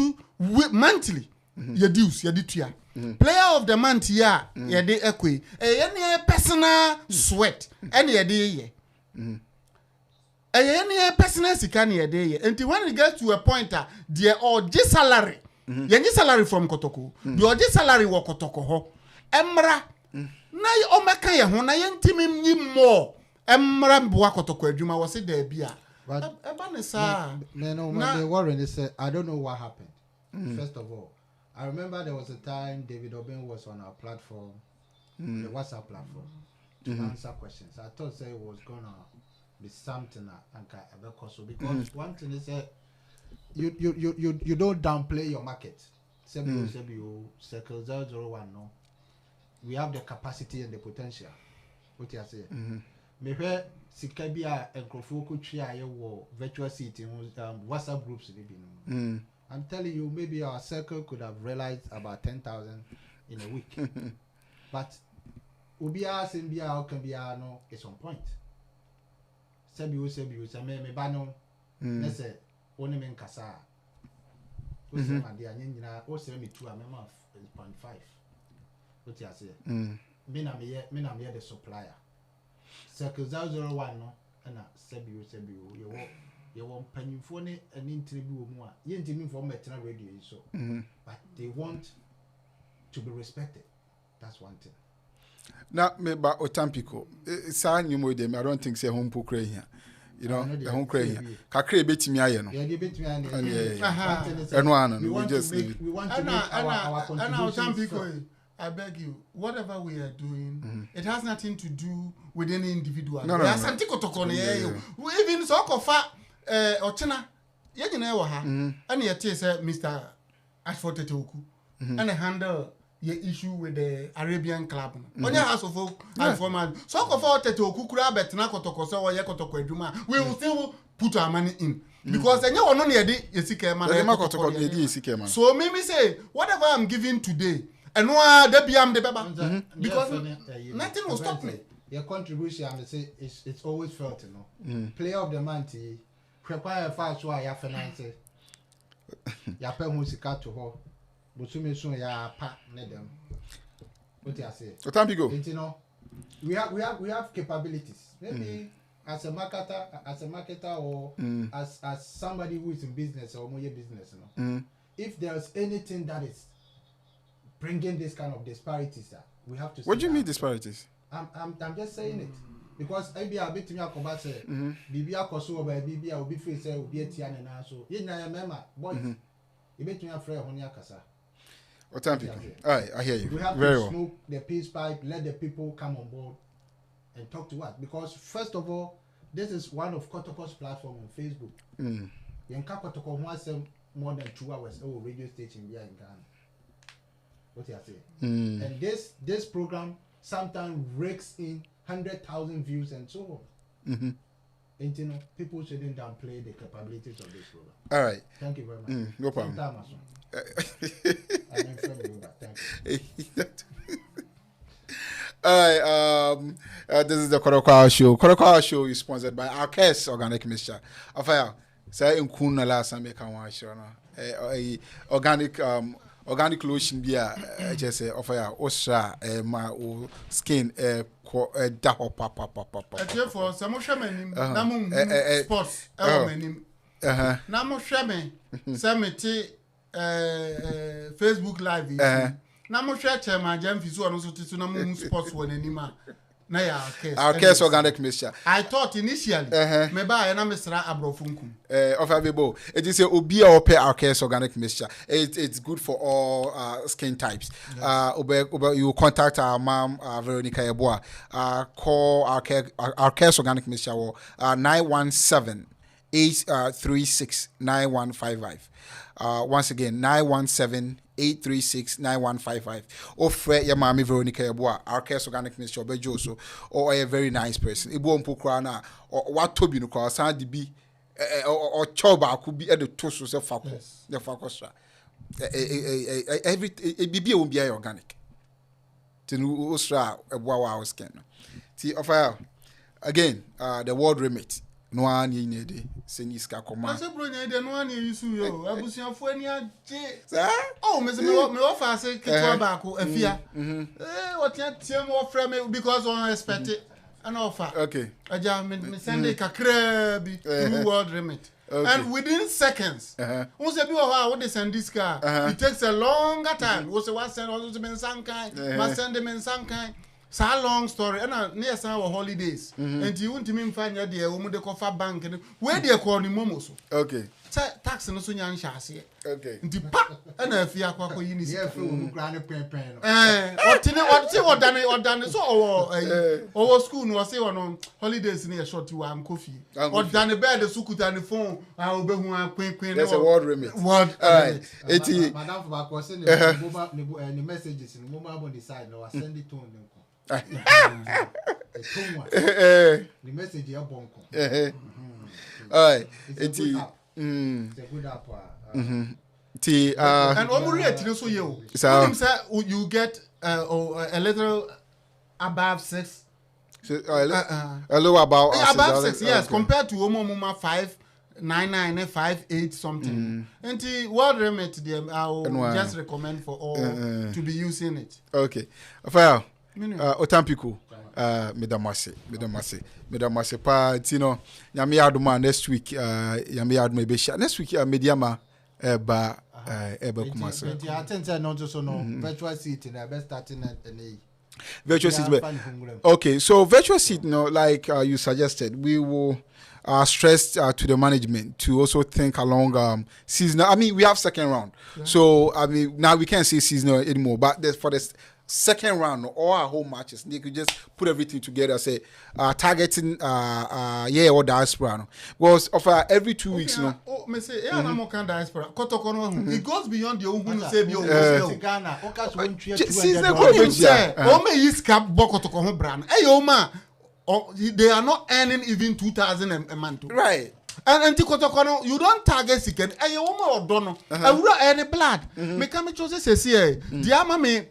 monthly. Ye dues, ye ditua. Player of the month ya ye de ekwe. Ye ne personal sweat. And ye de ye. Any personal sikani a day, and when it gets to a point, dear or this salary, yenny salary from Kotoko, your this salary wa Kotoko ho, Emra, nay o makaya hona yentimim more, Emra bua Kotoko, Juma was it there beer. But Abanisa, no, when they were in, they said, I don't know what happened. First of all, I remember there was a time David Obin was on our platform, the WhatsApp platform, to answer questions. I thought say it was gonna be something because one thing is you don't downplay your market. Circle 001 no. We have the capacity and the potential. What you say? Maybe Sikabia and Kofuku Chia virtual seating WhatsApp groups. I'm telling you, maybe our circle could have realized about 10,000 in a week. But Ubia Simbia can be no is on point. Sebiu se me bano na se oni men kasa o se ma dia nyina o se me 2 amema 0.5 what you say me na me the supplier circle 001 no na sebiu ye won panyimfo ne ani ntire bi wo mu a ye ntimi for metena radio yi so but they want to be respected. That's one thing. Na me ba otampiko sa nyumo de me I don't think say home pokra here, you know, the home cray here kakra betimi aye no Yeah, betimi eno ano we want just we want to make our Otampiko, I beg you, whatever we are doing, it has nothing to do with any individual. No. Even so kofa ochena ye nyina e wo ha and ye tell say Mr. Ashford Teteoku and handle your issue with the Arabian club. Only house of folk and formal. So kofa Teteoku kura betina Kotoko so ye Kotoko adwuma. We will still put our money in because enye wono na ye de yesika man. So me say whatever I'm giving today and wa da biam de beba because nothing will stop me. Your contribution, I say, it's always felt, you know. Player of the month, prepare fast so I finance. Ya pay musika to her, but to me soon ya pa them. What you say? Otampiko, You know, we have capabilities. Maybe as a marketer, or as somebody who is in business or more business, you know. If there's anything that is bringing this kind of disparities, we have to. what do you mean disparities? I'm just saying it because I be a bit me akoba say bibia koso oba bibia obi free say obi atia ne na so ye na mema boys e betumi afre ho ne akasa. Otampiko, I hear you We have very to well. smoke the peace pipe, let the people come on board and talk to us because first of all this is one of Kotoko's platform on Facebook. Yenka Kotoko who has more than 2 hours radio station here in Ghana. What you say? And this program sometimes rakes in 100,000 views and so on. And you know, people shouldn't downplay the capabilities of this program. All right. Thank you very much. No problem. Thank you. This is the Kotoko Show. Kotoko Show is sponsored by Arcus Organic Mixture. Afaya, say in kuna la sambe kanwa show na. Organic lotion bia just say Afaya osha ma o skin da ho papa. For some shaman sports manim. Na mo shaman samete Facebook live na mo hwe chairman Jamfi so no so titu na mo sports won anima na ya Arcus Organic Mixture. I thought initially me ba na mesra abrofunkum of available. It is a obi or pay Arcus Organic Mixture. It's good for all skin types. You contact our mom Veronica Yeboah. Call Arcus Organic Mixture 917 836 9155. Once again, 917-836-9155. Or Fred Yamami Veronica Yabua, our case organic Mr. Obejoso, or a very nice person. Ibu Mpukrana, or what Toby no cross, and be or Choba could be at the Tosos of Fako, the Fakostra. Every BB will be organic. To Ustra, a wow, scan. See, again, the world remit. No one you need Seniska command. Ase bro nya de no ani yisu yo. Abusuafo ani age. Oh, me offer say kitwa ba ko afia. What ya tiem offer me because on expect it. An offer. Okay. Aja me send kakra bi through world remit. Okay. And within seconds, who say people what they send this car, it takes a longer time. Who say what send also to Mensankai, must send them in Sankai. It's a long story. And near some holidays, and you won't even find your dear woman the coffee bank and where they call the momos. Okay. Tax and so young chassis. Okay. The pap and a fear quack you need. Yeah, from Granny Pen. What done so or school was say on holidays near short to coffee. Or done a bed the sukut and the phone. I will be queen. There's a word remit. Word. Alright. Madam for back was sending the messages in the moment on the side. No, I send it to them. The message is bonko. Alright. It's a good app. It's a good app. And already so you. So You get a little above 6. A low about Above 6, yes, okay. Compared to Omoma 599 and 58 something. And the world remit, I will just recommend for all to be using it. Okay. Well, Otampico, Medamase, pa, Tino, Yami Aduma next week, Yami Aduma Besha. Next week, Mediama, Eba Kumasa. I attend not just no virtual seat in the best starting at the virtual seat. Okay, so virtual seat, like you suggested, we will stress to the management to also think along seasonal. I mean, we have second round, so I mean now we can't say seasonal anymore, but for the second round, all our home matches, they could just put everything together, say, targeting, or diaspora. Because of every 2 weeks, Oh, me say, I'm okay diaspora. Kotoko, it goes beyond your own say, Ghana. They are not earning even 2,000 a month. Right. And Kotoko, you don't target sicken. And you almost don't know. I will any blood. Me come chose say, dear mammy,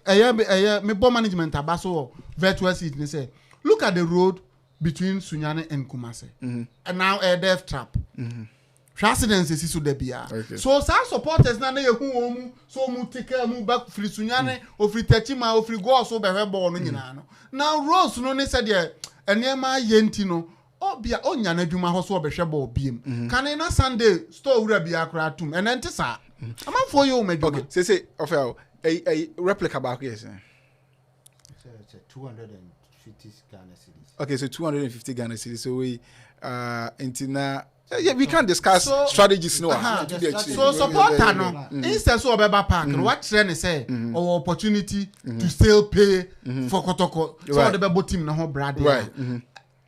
me bomb management abaso virtual seat. Say, look at the road between Sunyane and Kumase. And now a death trap. Residence is so debia. So some supporters na who so mu take mu back free Sunyane or free Techima or free go so be born nyina no. Now Rose no ne said there enema yenti no obia onya na adwuma ho so obehwe ba obiem. Can na Sunday store wura bia kra tum and ente sa. Am for you medwuma. Okay, say offer a replica back here say. It's 250 Ghana cedis. Okay, so 250 Ghana cedis. So we intina we can discuss strategies no. So supporter no instead so obeba park what trend say or opportunity to still pay for Kotoko so the bebo team na ho brad right.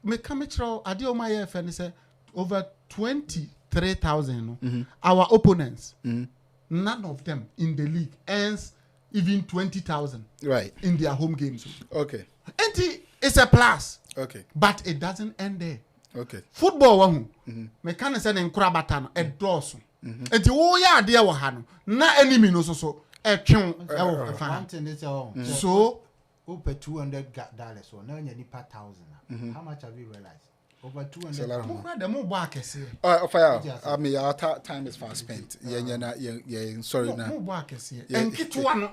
Me come through ade o my FN say over 23,000 our opponents none of them in the league earns even 20,000 right in their home games. Okay. And it's a plus. Okay. But it doesn't end there. Okay. Football wahu. Me can say nkura bata no edoso. Enti wo ya ade wo ha no na enemy no so etwen e wo fa. So over $200 or now you need per $1,000. How much have you realized? Over 200. I mean, our time is fast spent. Sorry now. And get one.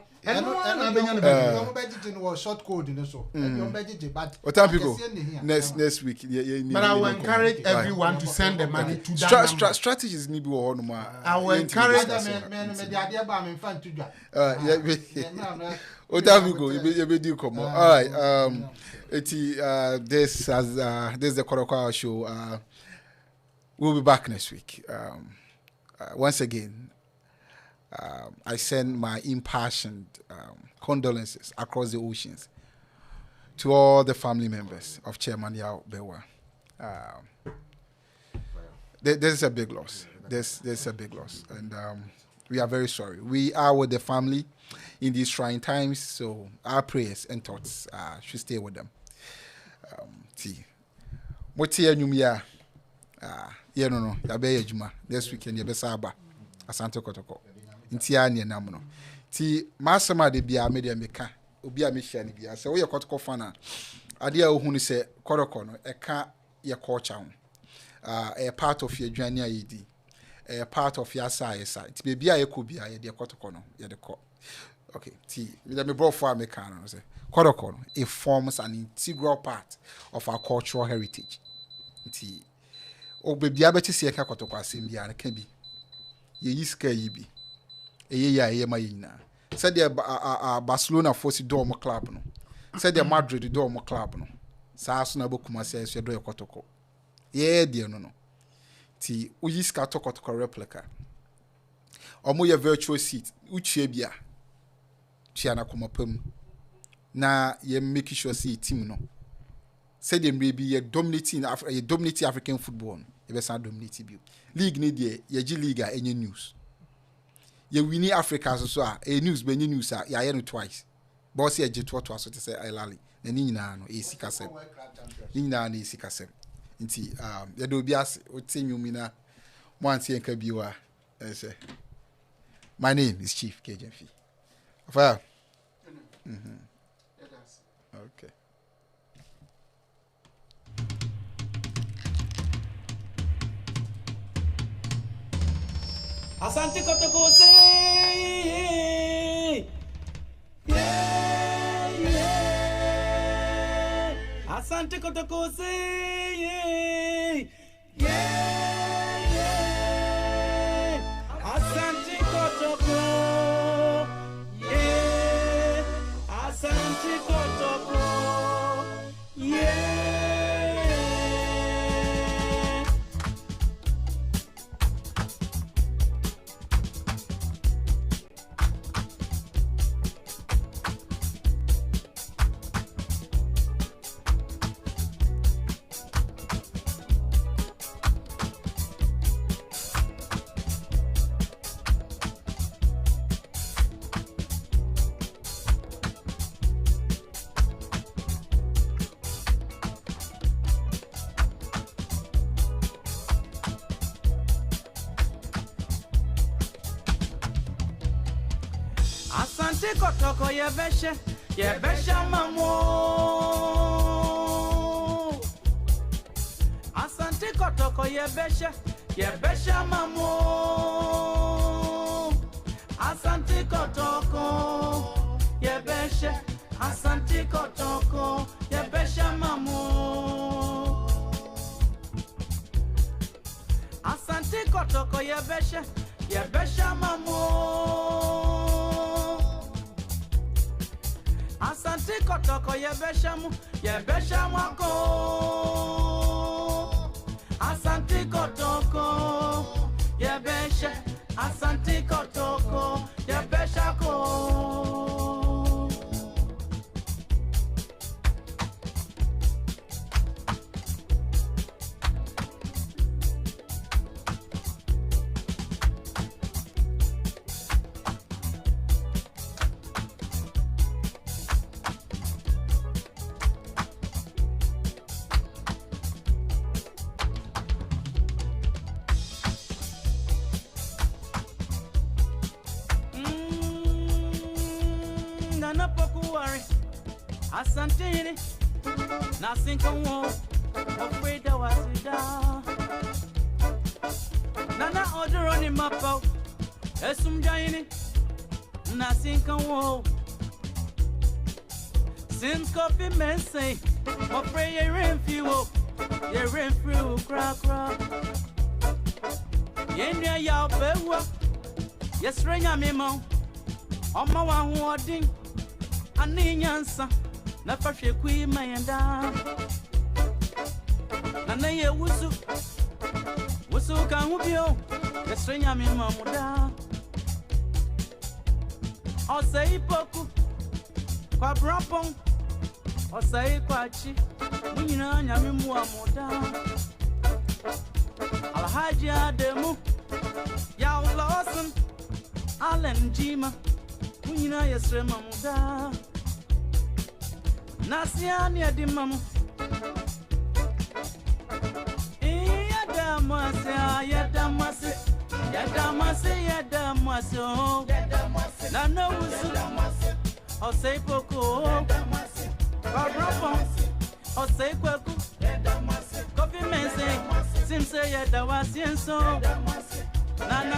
Short code in so. What time people? Next week. But I will encourage everyone to send the money to that number. Strategies need to be on. I will encourage what time you go? You do come. All right. This is the Kotoko show. We'll be back next week. Once again, I send my impassioned condolences across the oceans to all the family members of Chairman Yao Bewa. This is a big loss. This is a big loss, and We are very sorry. We are with the family in these trying times, so our prayers and thoughts should stay with them. What's here, Numia? Yeah, no, Yabe Juma. This weekend, Yabesaba, Asante Kotoko. Intiani and Namuno. Ti Masama de Bia Media Meka, Ubia Michel Bia. So we are Kotoko fana. Adia Uhuni say, Korokono, a car, your culture, a part of your journey, a part of your size. It may be a could be a dear Kotokono, you're the court. Okay, T. Let me brought for Mekano. Kotoko, it forms an integral part of our cultural heritage. T. O baby, I bet you see a Kotoko Simbia can be. Ye iska yibi. Ye my ina. Said the Barcelona Force Dormo Club. No. Said the Madrid Dormo Club. No. Sasuna Bokuma says you do a Kotoko. Ye, dear no. T. Uyiska Tokotoko replica. Or more your virtual seat, Uchebia. Chiana Kumapum. Na ye make sure see team no. Said they may be a dominating African football. You best dominate you. League need ye G League any news. Ye winning Africa so a news be news ya no twice. Boss ye J2 to so to say I lali. Na ni nyina no e sika sem. Ni nyina na e sika sem. Nti ye do biase o tenwumi na mo antie nka biwa say. My name is Chief KJF. Well, okay. Asante Kotoko say, yeah, yeah. Asante Kotoko say, yeah, yeah. Asante Kotoko, yeah. Asante Kotoko, yeah. Asante Kotoko ye besha mamo. Asante Kotoko ye besha mamo. Asante Kotoko ye besha. Asante Kotoko ye besha mamo. Asante Kotoko ye besha mamo. Asante Kotoko ye besha mwako. Asante Kotoko ye besha. Asante Kotoko ye besha ko. Nana pokuwari asantini nasinka wo afraid I was down. Nana order ni mapa esum jaini nasinka wo since coffee men say afraid you rain fuel crack yenya ya bewa yes renya memo Oma wa huodin ani nyansa na fahwe kui mayenda na ye wusu ka hubio yesrenya mi mamuda osei poku kwa brapon osei kwachi munyina nyame mu amuda alhaji ademu ya lawson Allen Jima, Unina Yesremamuda, Nasiania di Mamu. Yadamase, Nano or say Poco, or say Quaku, Coffee Man say, Simsay Yadawasi and so.